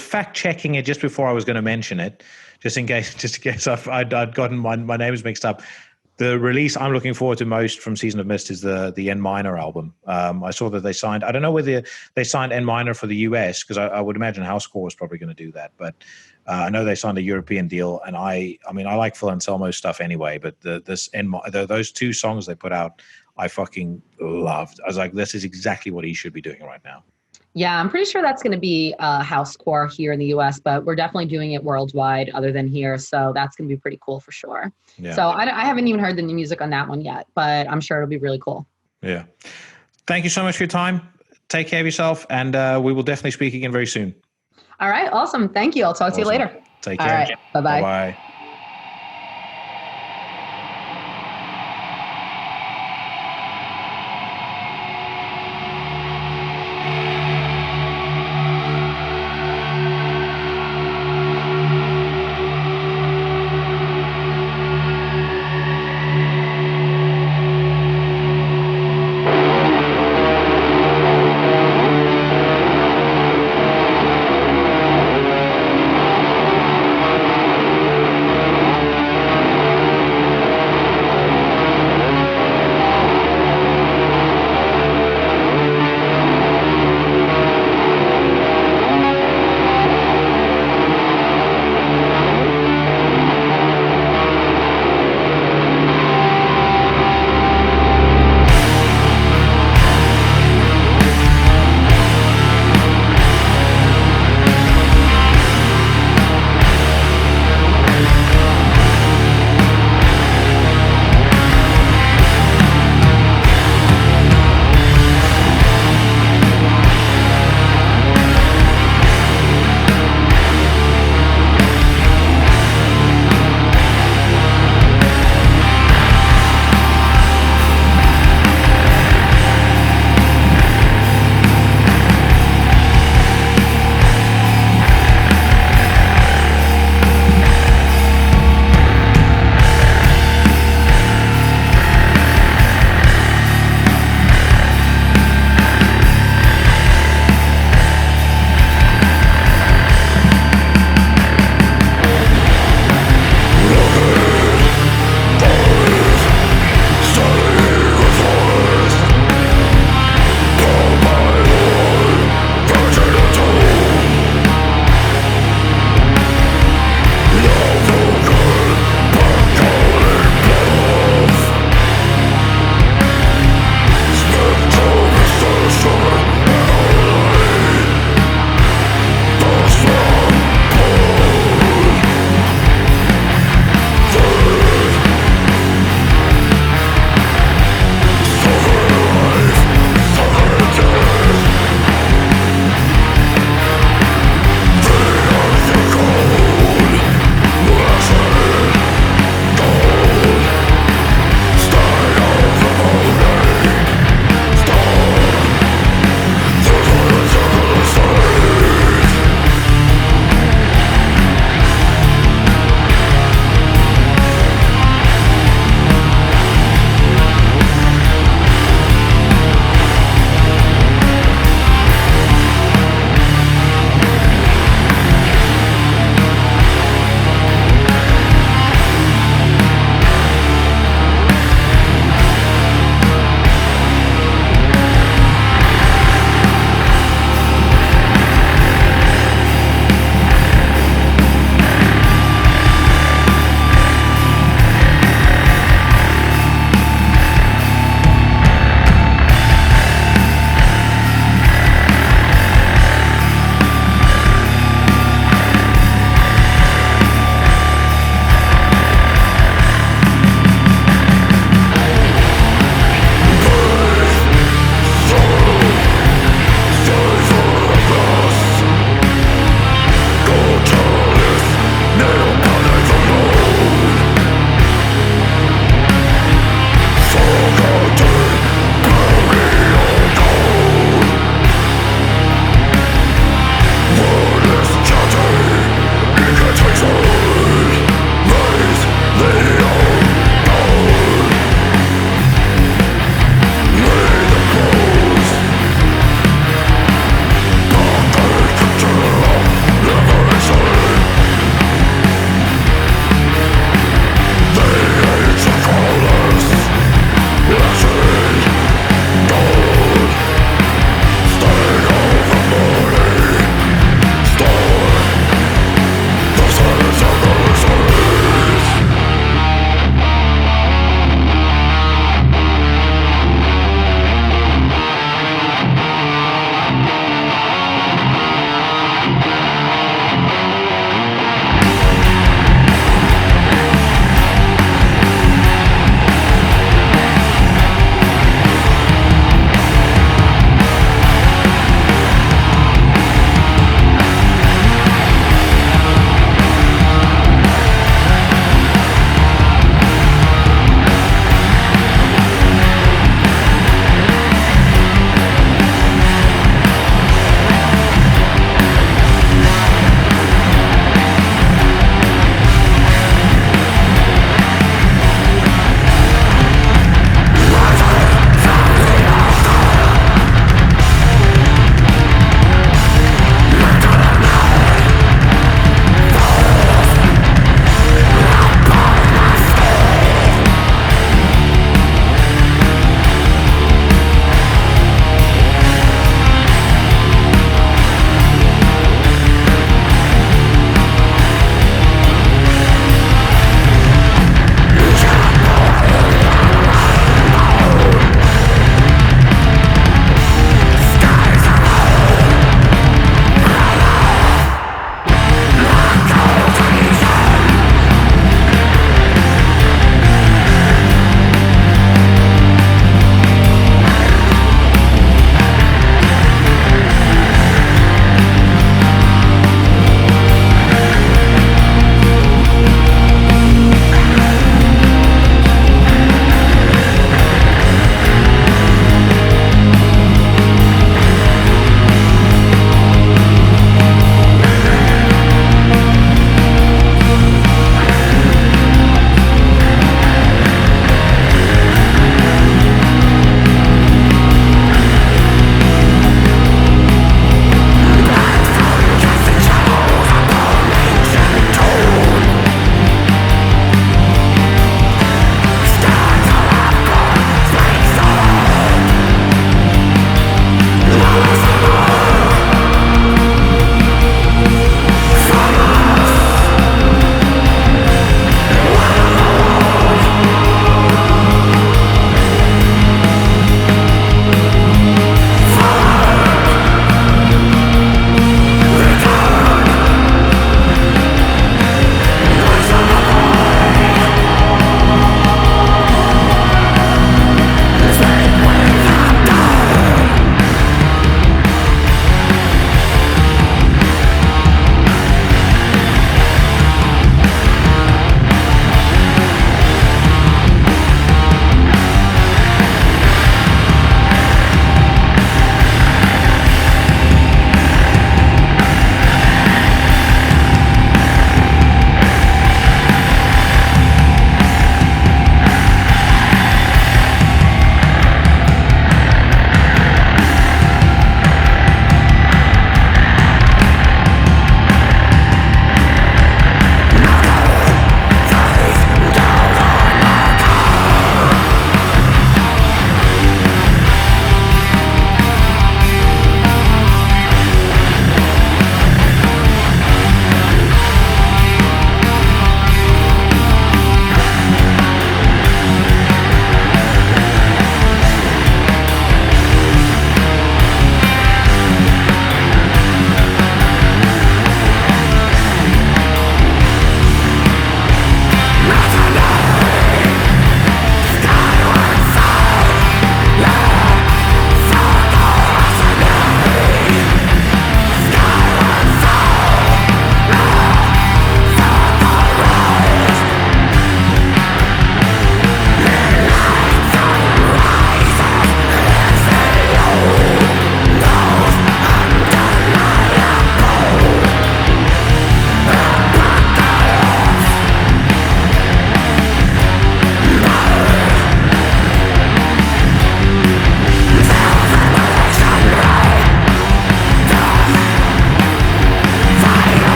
fact checking it just before I was going to mention it, just in case I'd gotten my names mixed up. The release I'm looking forward to most from Season of Mist is the N Minor album. I saw that they signed, I don't know whether they signed N Minor for the US, because I would imagine Housecore was probably going to do that. But I know they signed a European deal. And I mean, I like Phil Anselmo's stuff anyway, but those two songs they put out, I fucking loved. I was like, this is exactly what he should be doing right now. Yeah, I'm pretty sure that's going to be Housecore here in the US, but we're definitely doing it worldwide other than here. So that's going to be pretty cool for sure. Yeah. So I haven't even heard the new music on that one yet, but I'm sure it'll be really cool. Yeah. Thank you so much for your time. Take care of yourself, and we will definitely speak again very soon. All right. Awesome. Thank you. I'll talk to you later. Take care. All right. Bye-bye. Bye-bye.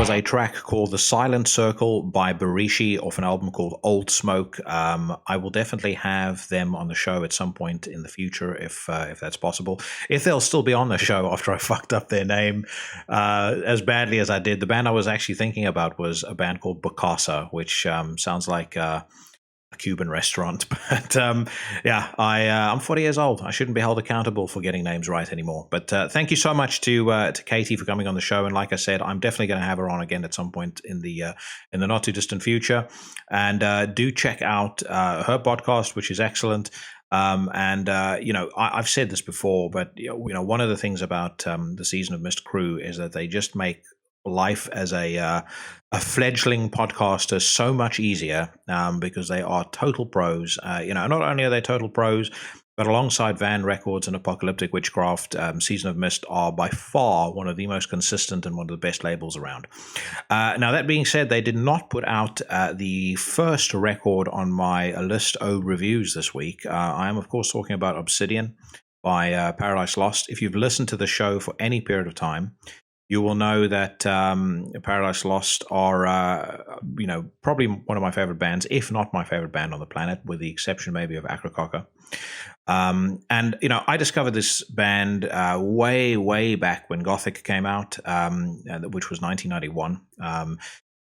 was a track called The Silent Circle by Barishi off an album called Old Smoke. I will definitely have them on the show at some point in the future if that's possible. If they'll still be on the show after I fucked up their name as badly as I did. The band I was actually thinking about was a band called Bokassa, which sounds like a Cuban restaurant. But I'm 40 years old. I shouldn't be held accountable for getting names right anymore. But thank you so much to Katy for coming on the show. And like I said, I'm definitely going to have her on again at some point in the not too distant future. And do check out her podcast, which is excellent. I've said this before, but one of the things about the Season of Mist crew is that they just make life as a fledgling podcaster so much easier because they are total pros. Not only are they total pros, but alongside Van Records and Apocalyptic Witchcraft, Season of Mist are by far one of the most consistent and one of the best labels around. Now, that being said, they did not put out the first record on my list of reviews this week. I am, of course, talking about Obsidian by Paradise Lost. If you've listened to the show for any period of time, you will know that Paradise Lost are, probably one of my favorite bands, if not my favorite band on the planet, with the exception maybe of Akrakoka. I discovered this band way, way back when Gothic came out, which was 1991.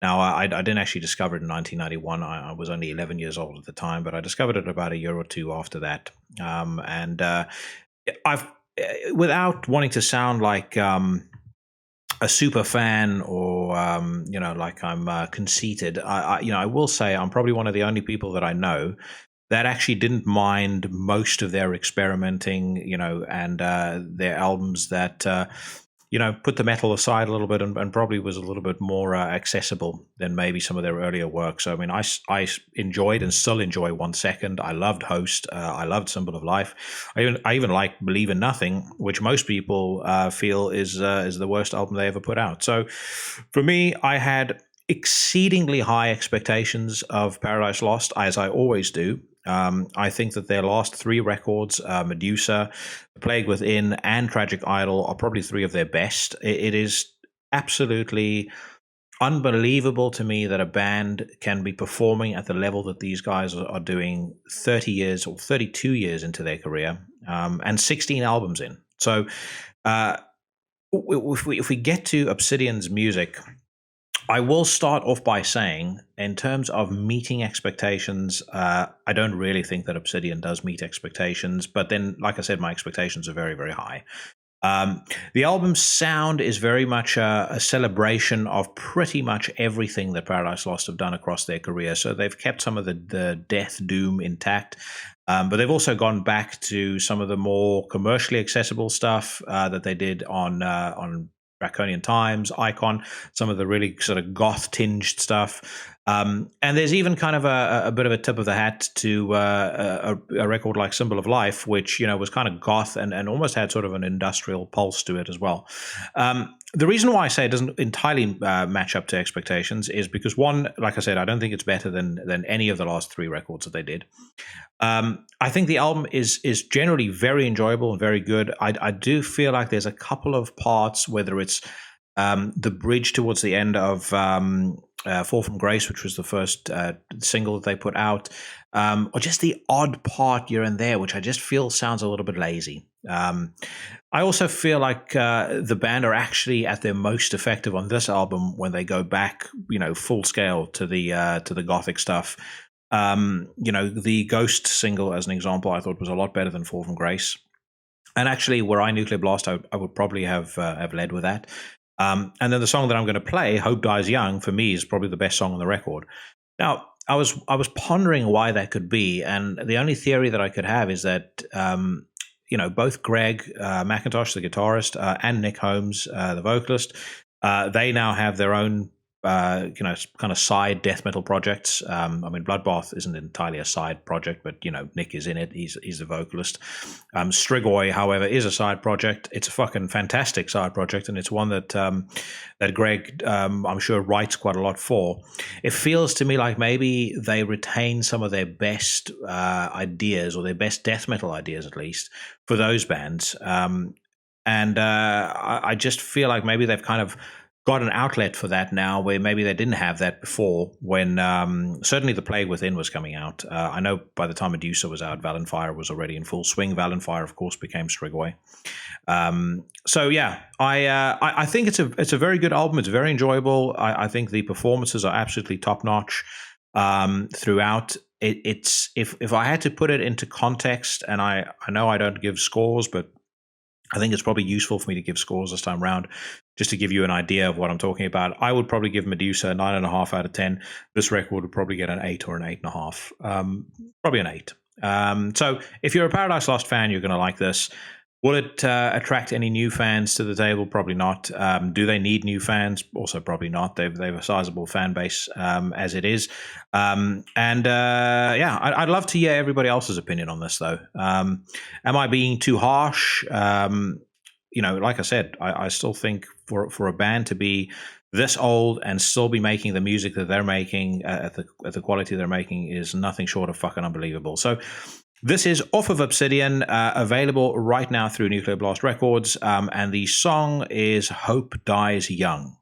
Now, I didn't actually discover it in 1991. I was only 11 years old at the time, but I discovered it about a year or two after that. Without wanting to sound like a super fan or like I'm conceited, I will say I'm probably one of the only people that I know that actually didn't mind most of their experimenting, and their albums that put the metal aside a little bit and probably was a little bit more accessible than maybe some of their earlier work. So, I mean, I enjoyed and still enjoy 1 Second. I loved Host. I loved Symbol of Life. I even like Believe in Nothing, which most people feel is the worst album they ever put out. So for me, I had exceedingly high expectations of Paradise Lost, as I always do. I think that their last 3 records, Medusa, The Plague Within, and Tragic Idol, are probably 3 of their best. It is absolutely unbelievable to me that a band can be performing at the level that these guys are doing 30 years or 32 years into their career, and 16 albums in. So if we get to Obsidian's music, I will start off by saying, in terms of meeting expectations, I don't really think that Obsidian does meet expectations. But then, like I said, my expectations are very, very high. The album's sound is very much a celebration of pretty much everything that Paradise Lost have done across their career. So they've kept some of the death doom intact, but they've also gone back to some of the more commercially accessible stuff that they did on Draconian Times, Icon, some of the really sort of goth-tinged stuff. And there's even kind of a bit of a tip of the hat to a record like Symbol of Life, which, was kind of goth and almost had sort of an industrial pulse to it as well. The reason why I say it doesn't entirely match up to expectations is because, one, like I said, I don't think it's better than any of the last 3 records that they did. I think the album is generally very enjoyable and very good. I do feel like there's a couple of parts, whether it's the bridge towards the end of Fall from Grace, which was the first single that they put out, or just the odd part here and there, which I just feel sounds a little bit lazy. I also feel like the band are actually at their most effective on this album when they go back, full scale to the gothic stuff. The Ghost single, as an example, I thought was a lot better than Fall from Grace. And actually, Were I Nuclear Blast, I would probably have led with that. And then the song that I'm going to play, Hope Dies Young, for me is probably the best song on the record. Now, I was pondering why that could be, and the only theory that I could have is that both Greg McIntosh, the guitarist, and Nick Holmes, the vocalist, they now have their own kind of side death metal projects. Bloodbath isn't entirely a side project, but Nick is in it. He's the vocalist. Strigoi, however, is a side project. It's a fucking fantastic side project, and it's one that that Greg, I'm sure, writes quite a lot for. It feels to me like maybe they retain some of their best ideas, or their best death metal ideas, at least, for those bands. I just feel like maybe they've kind of got an outlet for that now where maybe they didn't have that before, when certainly The Plague Within was coming out. I know by the time Medusa was out, Valenfire was already in full swing. Valenfire, of course, became Strigoi. So yeah, I think it's a very good album. It's very enjoyable. I think the performances are absolutely top notch throughout. It's if I had to put it into context, and I know I don't give scores, but I think it's probably useful for me to give scores this time around, just to give you an idea of what I'm talking about. I would probably give Medusa a 9.5 out of 10. This record would probably get an 8 or an 8.5, probably an 8. So if you're a Paradise Lost fan, you're going to like this. Will it attract any new fans to the table? Probably not. Do they need new fans? Also probably not. They've a sizable fan base as it is. I'd love to hear everybody else's opinion on this, though. Am I being too harsh? Like I said, I still think for a band to be this old and still be making the music that they're making at the quality they're making is nothing short of fucking unbelievable. So this is off of Obsidian, available right now through Nuclear Blast Records, and the song is Hope Dies Young.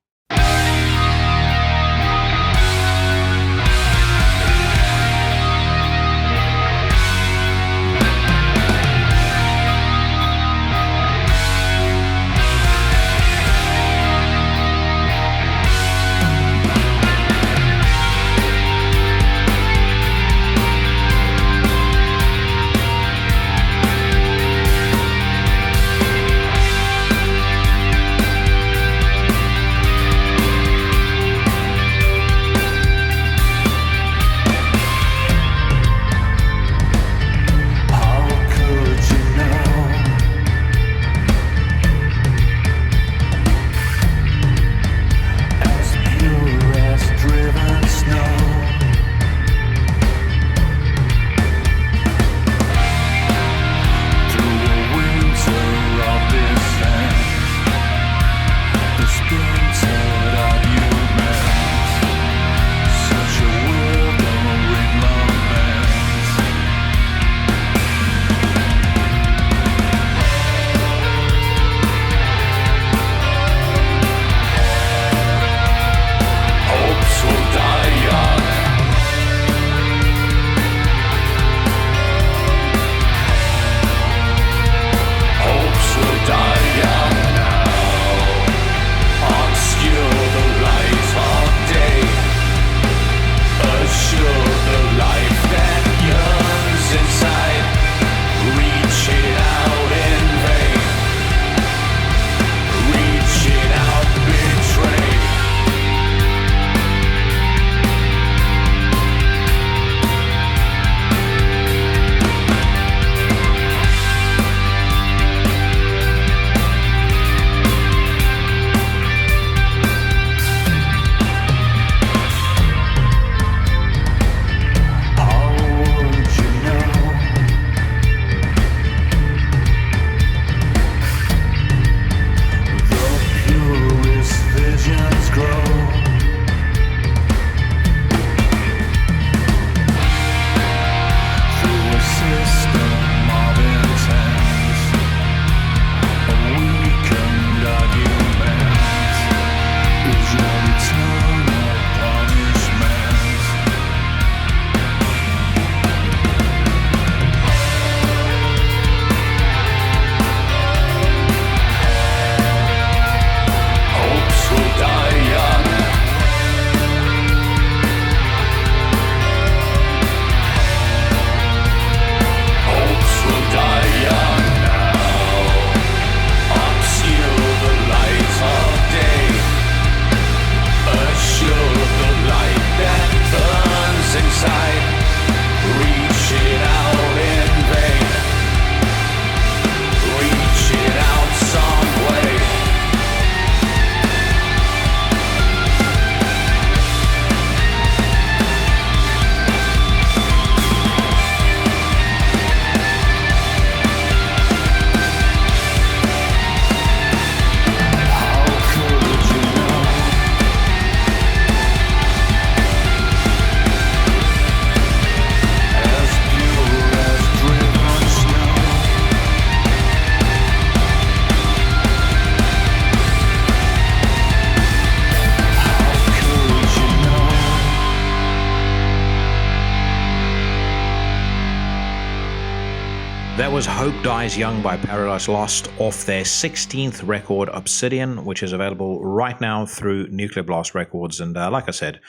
Hope Dies Young by Paradise Lost off their 16th record, Obsidian, which is available right now through Nuclear Blast Records. And like I said,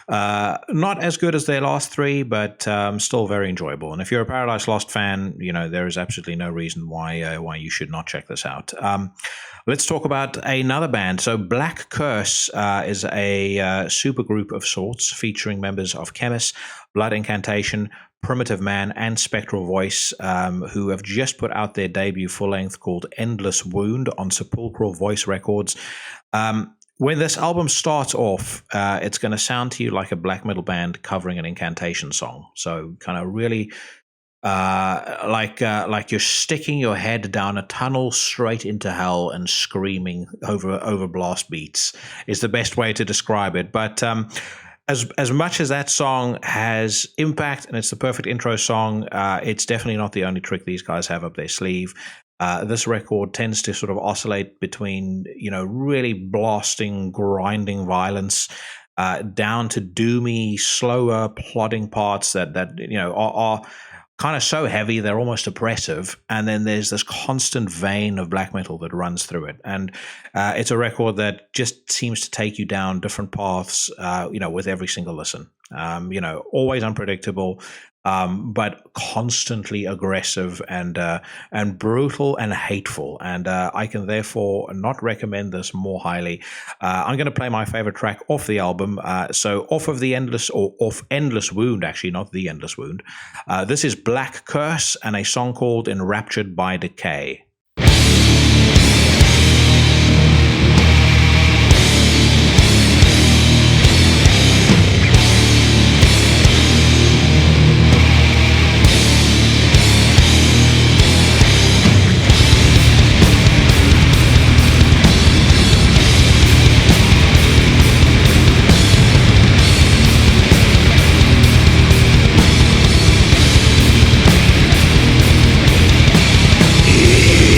not as good as their last three, but still very enjoyable. And if you're a Paradise Lost fan, there is absolutely no reason why you should not check this out. Let's talk about another band. So Black Curse is a super group of sorts featuring members of Chemist, Blood Incantation, Primitive Man, and Spectral Voice, who have just put out their debut full-length called Endless Wound on Sepulchral Voice Records. When this album starts off, it's going to sound to you like a black metal band covering an incantation song. So kind of really like you're sticking your head down a tunnel straight into hell and screaming over blast beats is the best way to describe it. But as much as that song has impact and it's the perfect intro song, it's definitely not the only trick these guys have up their sleeve. This record tends to sort of oscillate between, really blasting, grinding violence, down to doomy, slower, plodding parts that are kind of so heavy they're almost oppressive, and then there's this constant vein of black metal that runs through it. And it's a record that just seems to take you down different paths, with every single listen. Always unpredictable, but constantly aggressive and brutal and hateful. And I can therefore not recommend this more highly. I'm going to play my favorite track off the album. So off Endless Wound, actually, not The Endless Wound. This is Black Curse and a song called Enraptured by Decay. Yeah.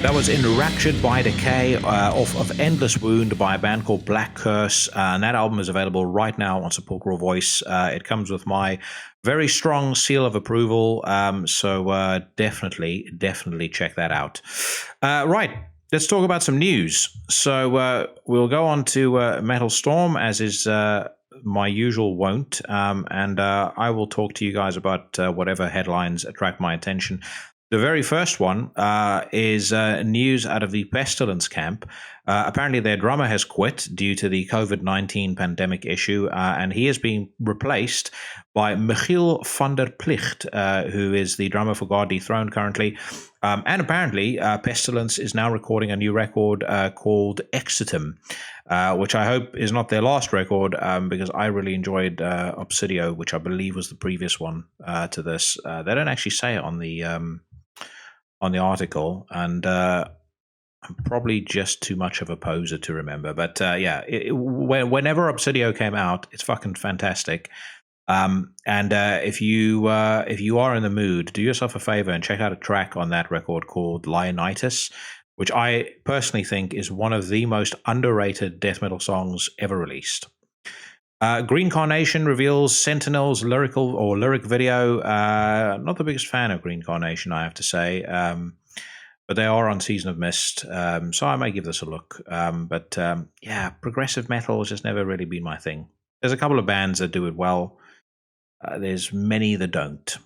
That was Enraptured by Decay off of Endless Wound by a band called Black Curse. And that album is available right now on Sepulchral Voice. It comes with my very strong seal of approval. So definitely check that out. Right. Let's talk about some news. So we'll go on to Metal Storm, as is my usual wont. And I will talk to you guys about whatever headlines attract my attention. The very first one is news out of the Pestilence camp. Apparently their drummer has quit due to the COVID-19 pandemic issue, and he is being replaced by Michiel van der Plicht, who is the drummer for God Dethroned currently. And apparently Pestilence is now recording a new record called Exitum, which I hope is not their last record, because I really enjoyed Obsidio, which I believe was the previous one to this. They don't actually say it on the article, and I'm probably just too much of a poser to remember. But whenever Obsidio came out, it's fucking fantastic. And if you are in the mood, do yourself a favor and check out a track on that record called Leonidas, which I personally think is one of the most underrated death metal songs ever released. Green Carnation reveals Sentinel's lyric video. Not the biggest fan of Green Carnation, I have to say, but they are on Season of Mist, so I may give this a look. But progressive metal has just never really been my thing. There's a couple of bands that do it well. There's many that don't.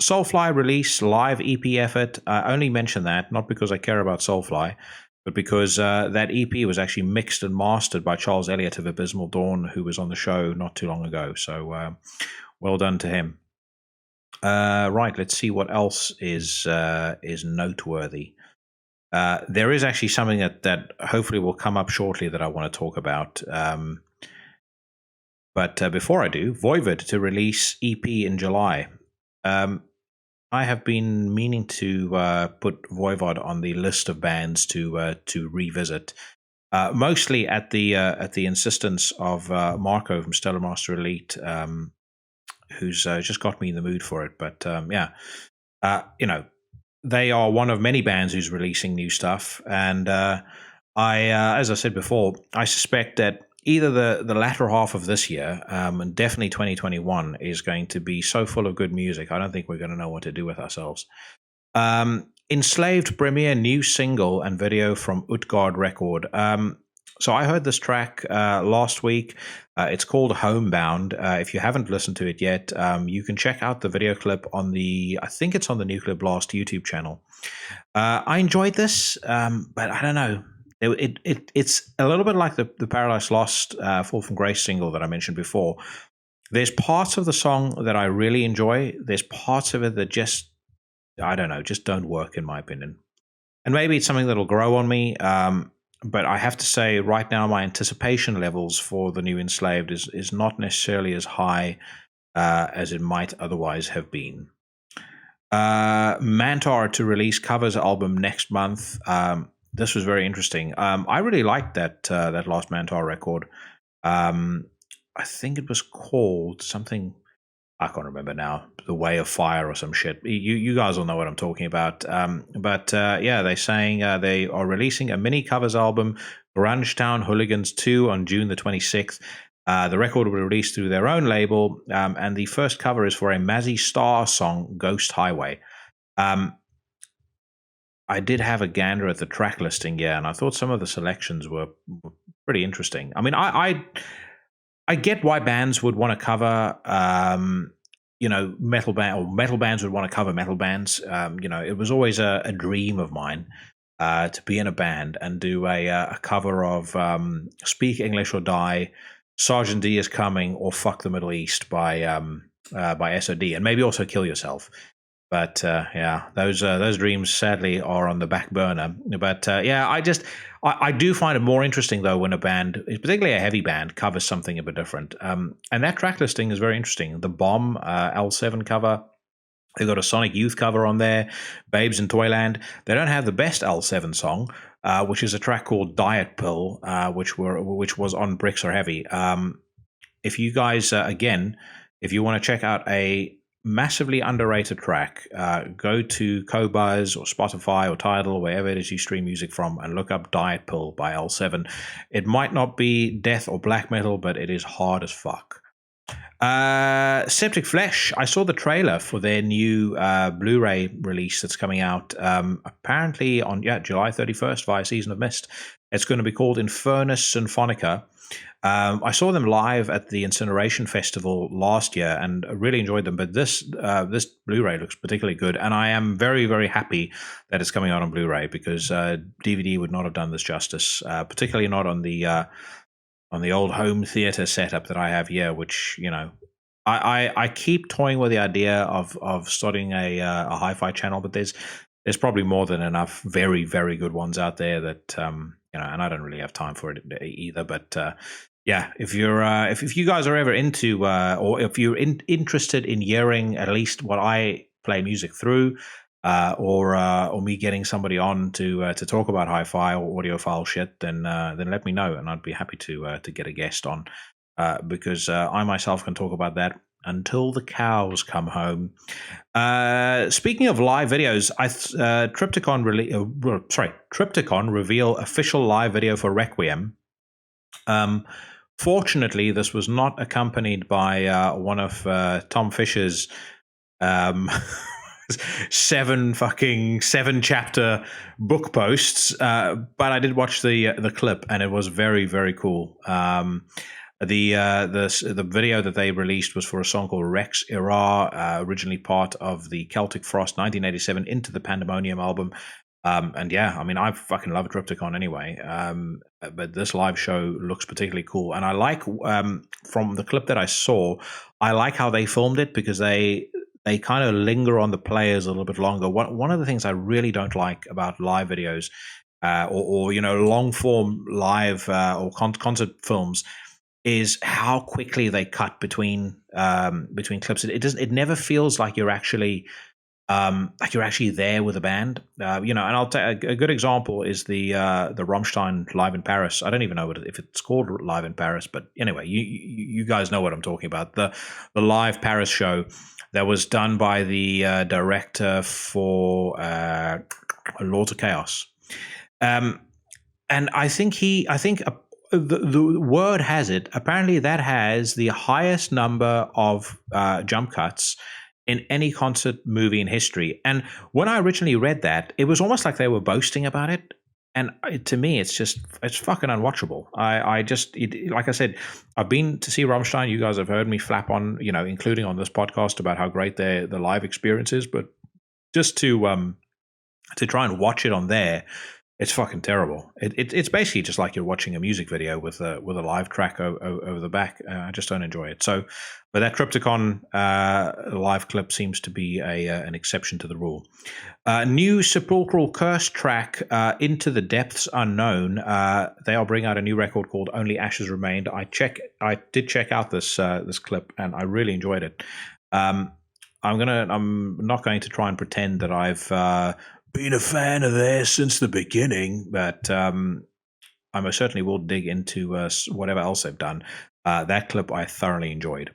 Soulfly release live EP effort. I only mention that not because I care about Soulfly, but because that EP was actually mixed and mastered by Charles Elliott of Abysmal Dawn, who was on the show not too long ago. So well done to him. Right, let's see what else is noteworthy. There is actually something that hopefully will come up shortly that I want to talk about. But before I do, Voivod to release EP in July. I have been meaning to put Voivod on the list of bands to revisit, mostly at the insistence of Marco from Stellar Master Elite, who's just got me in the mood for it. But they are one of many bands who's releasing new stuff, and as I said before, I suspect that either the latter half of this year, and definitely 2021, is going to be so full of good music, I don't think we're going to know what to do with ourselves. Enslaved premiere new single and video from Utgard Record. So I heard this track last week. It's called Homebound. If you haven't listened to it yet, you can check out the video clip I think it's on the Nuclear Blast YouTube channel. I enjoyed this, but I don't know. It's a little bit like the Paradise Lost Fall from Grace single that I mentioned before. There's parts of the song that I really enjoy. There's parts of it that just don't work, in my opinion. And maybe it's something that'll grow on me. But I have to say right now my anticipation levels for the new Enslaved is not necessarily as high as it might otherwise have been. Mantar to release covers album next month. This was very interesting. I really liked that last Mantar record. I think it was called something, I can't remember now, The Way of Fire or some shit. You guys all know what I'm talking about. They're saying they are releasing a mini covers album, Grunge Town Hooligans 2, on June the 26th. The record will be released through their own label, and the first cover is for a Mazzy Star song, Ghost Highway. I did have a gander at the track listing, and I thought some of the selections were pretty interesting. I mean, I get why bands would want to cover, metal bands would want to cover metal bands. It was always a dream of mine to be in a band and do a cover of Speak English or Die, Sergeant D is Coming, or Fuck the Middle East by SOD, and maybe also Kill Yourself. But those dreams sadly are on the back burner. But I do find it more interesting though when a band, particularly a heavy band, covers something a bit different. And that track listing is very interesting. The Bomb L7 cover, they've got a Sonic Youth cover on there, Babes in Toyland. They don't have the best L7 song, which is a track called Diet Pill, which was on Bricks Are Heavy. If you guys if you want to check out a massively underrated track. Go to Qobuz or Spotify or Tidal or wherever it is you stream music from and look up Diet Pill by L7. It might not be death or black metal, but it is hard as fuck. Septic Flesh, I saw the trailer for their new Blu-ray release that's coming out apparently on July 31st via Season of Mist. It's going to be called Infernus Symphonica. I saw them live at the Incineration Festival last year and really enjoyed them, but this Blu-ray looks particularly good, and I am very, very happy that it's coming out on Blu-ray because DVD would not have done this justice, particularly not on the old home theater setup that I have here, which, you know, I keep toying with the idea of starting a hi-fi channel, but there's probably more than enough very, very good ones out there that you know, and I don't really have time for it either. But yeah, if you're if you guys are ever into or if you're interested in hearing at least what I play music through, or me getting somebody on to talk about hi-fi or audiophile shit, then let me know, and I'd be happy to get a guest on, because I myself can talk about that until the cows come home. Speaking of live videos, Triptychon reveal official live video for Requiem. Fortunately, this was not accompanied by one of Tom Fisher's seven chapter book posts, but I did watch the clip, and it was very, very cool. The video that they released was for a song called Rex Ira, originally part of the Celtic Frost 1987 Into the Pandemonium album. And yeah, I mean, I fucking love Triptychon anyway. But this live show looks particularly cool, and I like from the clip that I saw, I like how they filmed it because they kind of linger on the players a little bit longer. One of the things I really don't like about live videos, or you know, long form live or concert films, is how quickly they cut between clips. It never feels like you're actually there with a band. You know, and I'll take a good example is the Rammstein Live in Paris. I don't even know if it's called Live in Paris, but anyway, you guys know what I'm talking about. The live Paris show that was done by the director for Lords of Chaos, and I think the word has it. Apparently, that has the highest number of jump cuts in any concert movie in history. And when I originally read that, it was almost like they were boasting about it. And to me, it's fucking unwatchable. Like I said, I've been to see Rammstein. You guys have heard me flap on, you know, including on this podcast, about how great the live experience is. But just to try and watch it on there, it's fucking terrible. It's basically just like you're watching a music video with a live track over the back. I just don't enjoy it. So, but that Triptychon live clip seems to be an exception to the rule. New Sepulchral Curse track, Into the Depths Unknown. They'll bring out a new record called Only Ashes Remained. I did check out this clip, and I really enjoyed it. I'm not going to try and pretend that I've been a fan of theirs since the beginning, but I most certainly will dig into whatever else they've done. That clip I thoroughly enjoyed.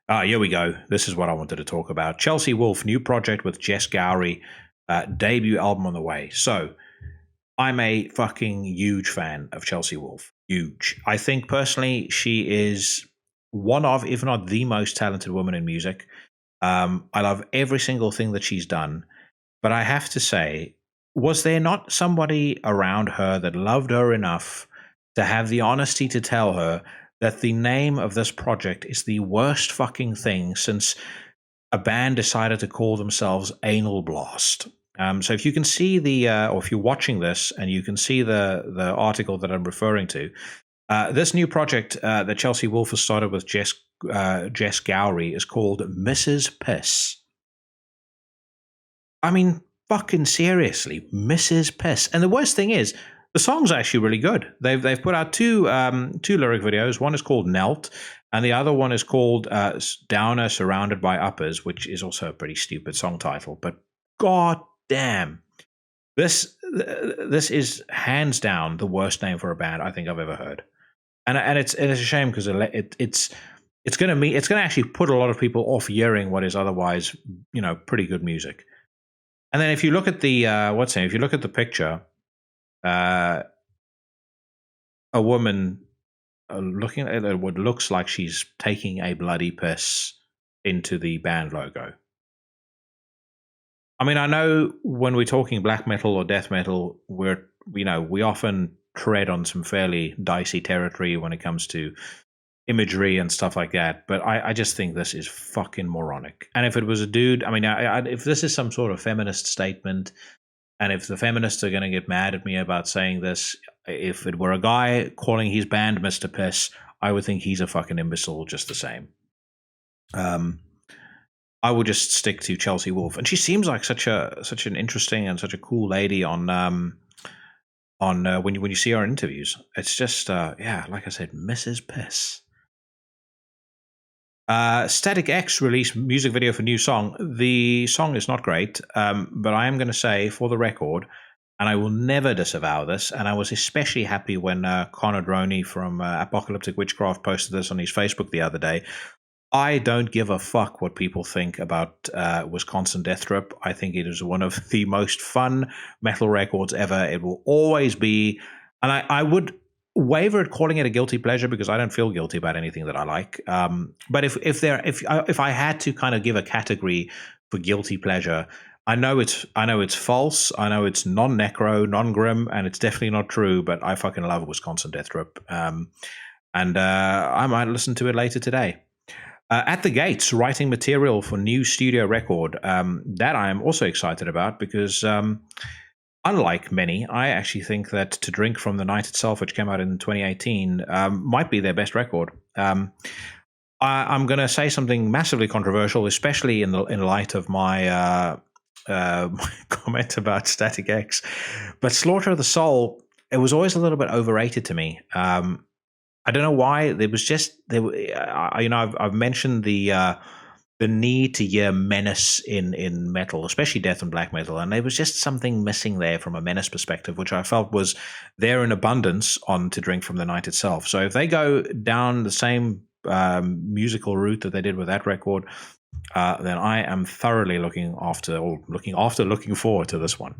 Here we go. This is what I wanted to talk about. Chelsea Wolfe, new project with Jess Gowrie, debut album on the way. So I'm a fucking huge fan of Chelsea Wolfe. Huge. I think personally she is one of, if not the most talented woman in music. I love every single thing that she's done. But I have to say, was there not somebody around her that loved her enough to have the honesty to tell her that the name of this project is the worst fucking thing since a band decided to call themselves Anal Blast? So if you can see or if you're watching this and you can see the article that I'm referring to, this new project that Chelsea Wolfe has started with Jess Gowrie is called Mrs. Piss. I mean, fucking seriously, Mrs. Piss. And the worst thing is, the song's actually really good. They've put out two lyric videos. One is called Knelt, and the other one is called Downer Surrounded by Uppers, which is also a pretty stupid song title. But god damn, this is hands down the worst name for a band I think I've ever heard. And it's a shame because it's going to actually put a lot of people off hearing what is otherwise, pretty good music. And then if you look at if you look at the picture, a woman looking at what looks like she's taking a bloody piss into the band logo. I mean, I know when we're talking black metal or death metal, we often tread on some fairly dicey territory when it comes to imagery and stuff like that. But I just think this is fucking moronic. And if it was a dude, I mean, if this is some sort of feminist statement, and if the feminists are going to get mad at me about saying this, if it were a guy calling his band Mr. Piss, I would think he's a fucking imbecile just the same. I would just stick to Chelsea Wolfe, and she seems like such an interesting and such a cool lady on when you see her in interviews. It's just like I said, Mrs. Piss. Static X released music video for new song. The song is not great, but I am going to say for the record, and I will never disavow this, and I was especially happy when Connor Droney from Apocalyptic Witchcraft posted this on his Facebook the other day. I don't give a fuck what people think about Wisconsin Death Trip. I think it is one of the most fun metal records ever. It will always be, and I would waver at calling it a guilty pleasure because I don't feel guilty about anything that I like. But if I had to kind of give a category for guilty pleasure, I know it's false. I know it's non-necro, non-grim, and it's definitely not true. But I fucking love Wisconsin Death Trip, and I might listen to it later today. At the Gates, writing material for new studio record. That I am also excited about because, unlike many, I actually think that To Drink from the Night Itself, which came out in 2018, might be their best record. I'm going to say something massively controversial, especially in light of my my comment about Static X. But Slaughter of the Soul, it was always a little bit overrated to me. I don't know why. There was just I've mentioned the need to hear menace in metal, especially death and black metal, and there was just something missing there from a menace perspective, which I felt was there in abundance on To Drink from the Night Itself. So if they go down the same musical route that they did with that record, then I am thoroughly looking forward to this one.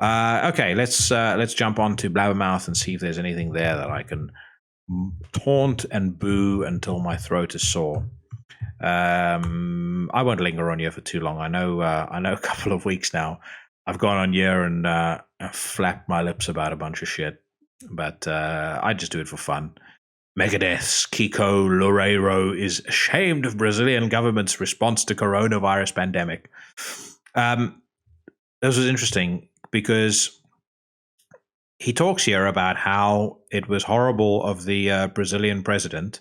Okay, let's jump on to Blabbermouth and see if there's anything there that I can taunt and boo until my throat is sore. I won't linger on here for too long. I know a couple of weeks now I've gone on here and flapped my lips about a bunch of shit, but I just do it for fun. Megadeth's Kiko Loureiro is ashamed of Brazilian government's response to coronavirus pandemic. This was interesting because he talks here about how it was horrible of the Brazilian president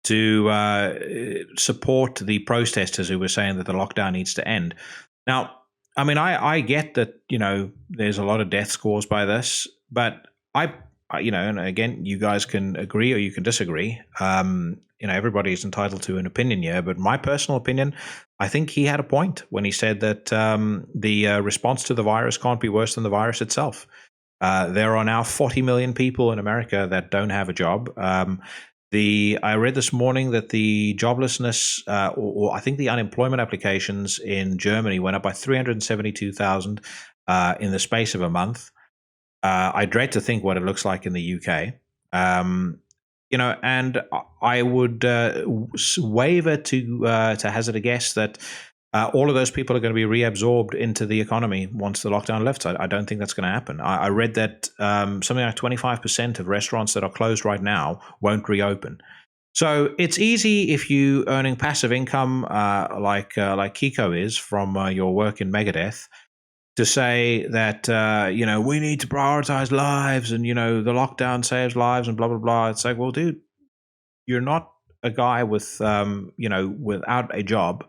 to support the protesters who were saying that the lockdown needs to end. Now, I mean, I get that, there's a lot of deaths caused by this, but and again, you guys can agree or you can disagree. Everybody's entitled to an opinion here, but my personal opinion, I think he had a point when he said that the response to the virus can't be worse than the virus itself. There are now 40 million people in America that don't have a job. I read this morning that the joblessness, or I think the unemployment applications in Germany went up by 372,000 in the space of a month. I dread to think what it looks like in the UK. And I would waver to hazard a guess that all of those people are going to be reabsorbed into the economy once the lockdown lifts. I don't think that's going to happen. I read that something like 25% of restaurants that are closed right now won't reopen. So it's easy if you earning passive income like Kiko is from your work in Megadeth to say that, we need to prioritize lives and, the lockdown saves lives and blah, blah, blah. It's like, well, dude, you're not a guy with, without a job,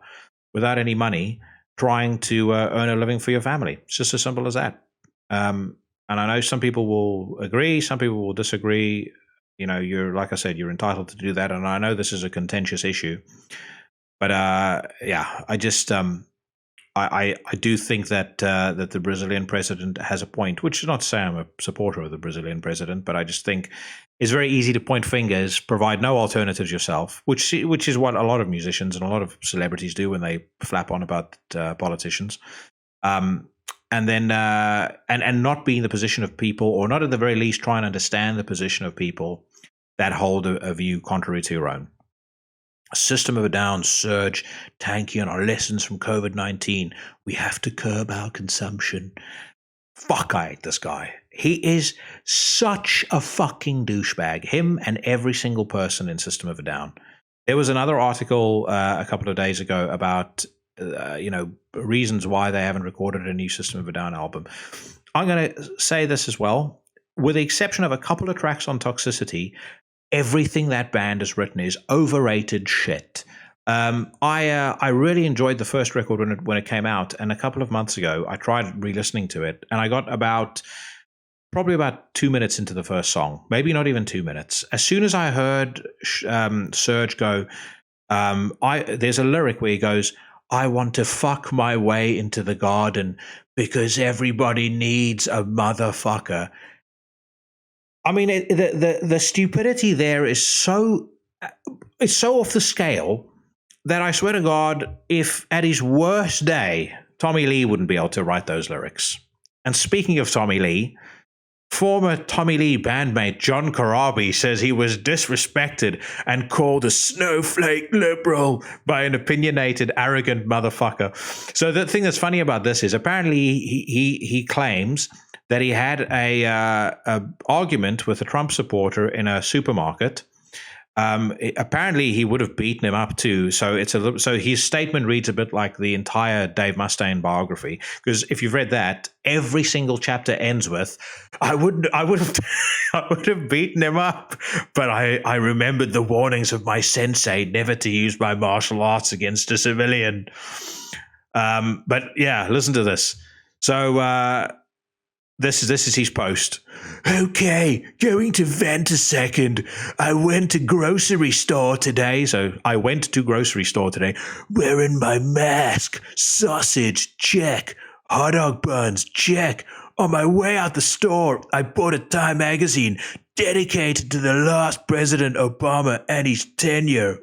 without any money, trying to earn a living for your family. It's just as simple as that. And I know some people will agree, some people will disagree. You're, like I said, you're entitled to do that. And I know this is a contentious issue. But, I just, I do think that that the Brazilian president has a point, which is not to say I'm a supporter of the Brazilian president, but I just think it's very easy to point fingers, provide no alternatives yourself, which is what a lot of musicians and a lot of celebrities do when they flap on about politicians. And then and not be in the position of people, or not at the very least try and understand the position of people that hold a view contrary to your own. System of a Down, Surge, tanking on our lessons from COVID-19. We have to curb our consumption. Fuck, I hate this guy. He is such a fucking douchebag. Him and every single person in System of a Down. There was another article a couple of days ago about reasons why they haven't recorded a new System of a Down album. I'm going to say this as well. With the exception of a couple of tracks on Toxicity, everything that band has written is overrated shit. I really enjoyed the first record when it came out, and a couple of months ago I tried re-listening to it, and I got probably about 2 minutes into the first song, maybe not even 2 minutes. As soon as I heard Surge go, there's a lyric where he goes, "I want to fuck my way into the garden because everybody needs a motherfucker." I mean, the stupidity there is so off the scale that I swear to God, if at his worst day, Tommy Lee wouldn't be able to write those lyrics. And speaking of Tommy Lee, former Tommy Lee bandmate John Corabi says he was disrespected and called a snowflake liberal by an opinionated, arrogant motherfucker. So the thing that's funny about this is apparently he claims that he had a argument with a Trump supporter in a supermarket. Apparently, he would have beaten him up too. So his statement reads a bit like the entire Dave Mustaine biography. Because if you've read that, every single chapter ends with, "I would have beaten him up, but I remembered the warnings of my sensei never to use my martial arts against a civilian." But yeah, listen to this. So. This is his post. "Okay, going to vent a second. I went to grocery store today. So I went to grocery store today wearing my mask. Sausage, check. Hot dog buns, check. On my way out the store, I bought a Time magazine dedicated to the last President Obama and his tenure."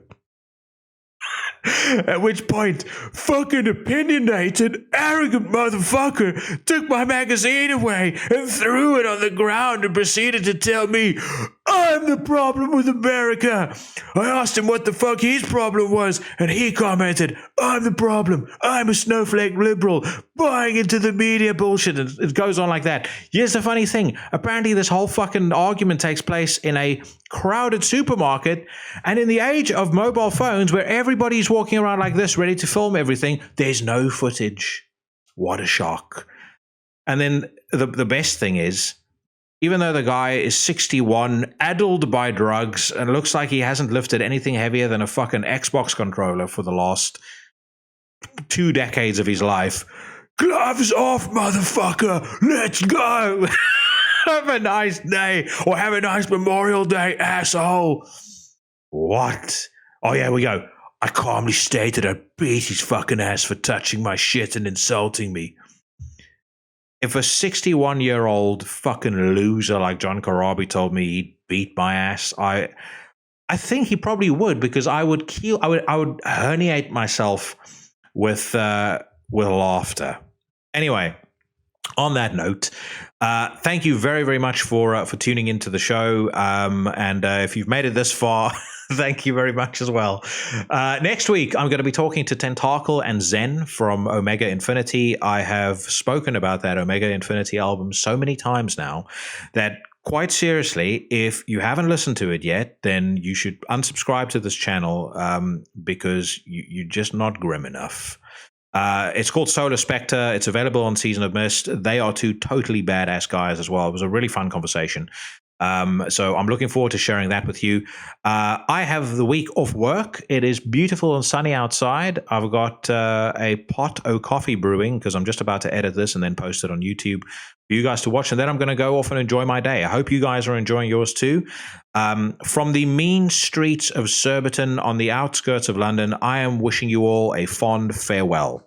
At which point, fucking opinionated, arrogant motherfucker took my magazine away and threw it on the ground and proceeded to tell me I'm the problem with America. I asked him what the fuck his problem was, and he commented, "I'm the problem. I'm a snowflake liberal, buying into the media bullshit." And it goes on like that. Here's the funny thing. Apparently this whole fucking argument takes place in a crowded supermarket, and in the age of mobile phones where everybody's walking around like this ready to film everything, there's no footage. What a shock. And then the best thing is, even though the guy is 61, addled by drugs, and looks like he hasn't lifted anything heavier than a fucking Xbox controller for the last 2 decades of his life, "Gloves off, motherfucker, let's go." Have a nice day, or have a nice Memorial Day, asshole. What? Oh, yeah, we go. "I calmly stated I'd beat his fucking ass for touching my shit and insulting me." If a 61-year-old fucking loser like John Corabi told me he'd beat my ass, I think he probably would, because I would herniate myself with laughter. Anyway, on that note, thank you very, very much for tuning into the show. And if you've made it this far, thank you very much as well. Next week, I'm going to be talking to Tentacle and Zen from Omega Infinity. I have spoken about that Omega Infinity album so many times now that, quite seriously, if you haven't listened to it yet, then you should unsubscribe to this channel because you're just not grim enough. It's called Solar Spectre. It's available on Season of Mist. They are 2 totally badass guys as well. It was a really fun conversation. So I'm looking forward to sharing that with you. I have the week off work. It is beautiful and sunny outside. I've got a pot o' coffee brewing because I'm just about to edit this and then post it on YouTube for you guys to watch. And then I'm going to go off and enjoy my day. I hope you guys are enjoying yours too. From the mean streets of Surbiton on the outskirts of London, I am wishing you all a fond farewell.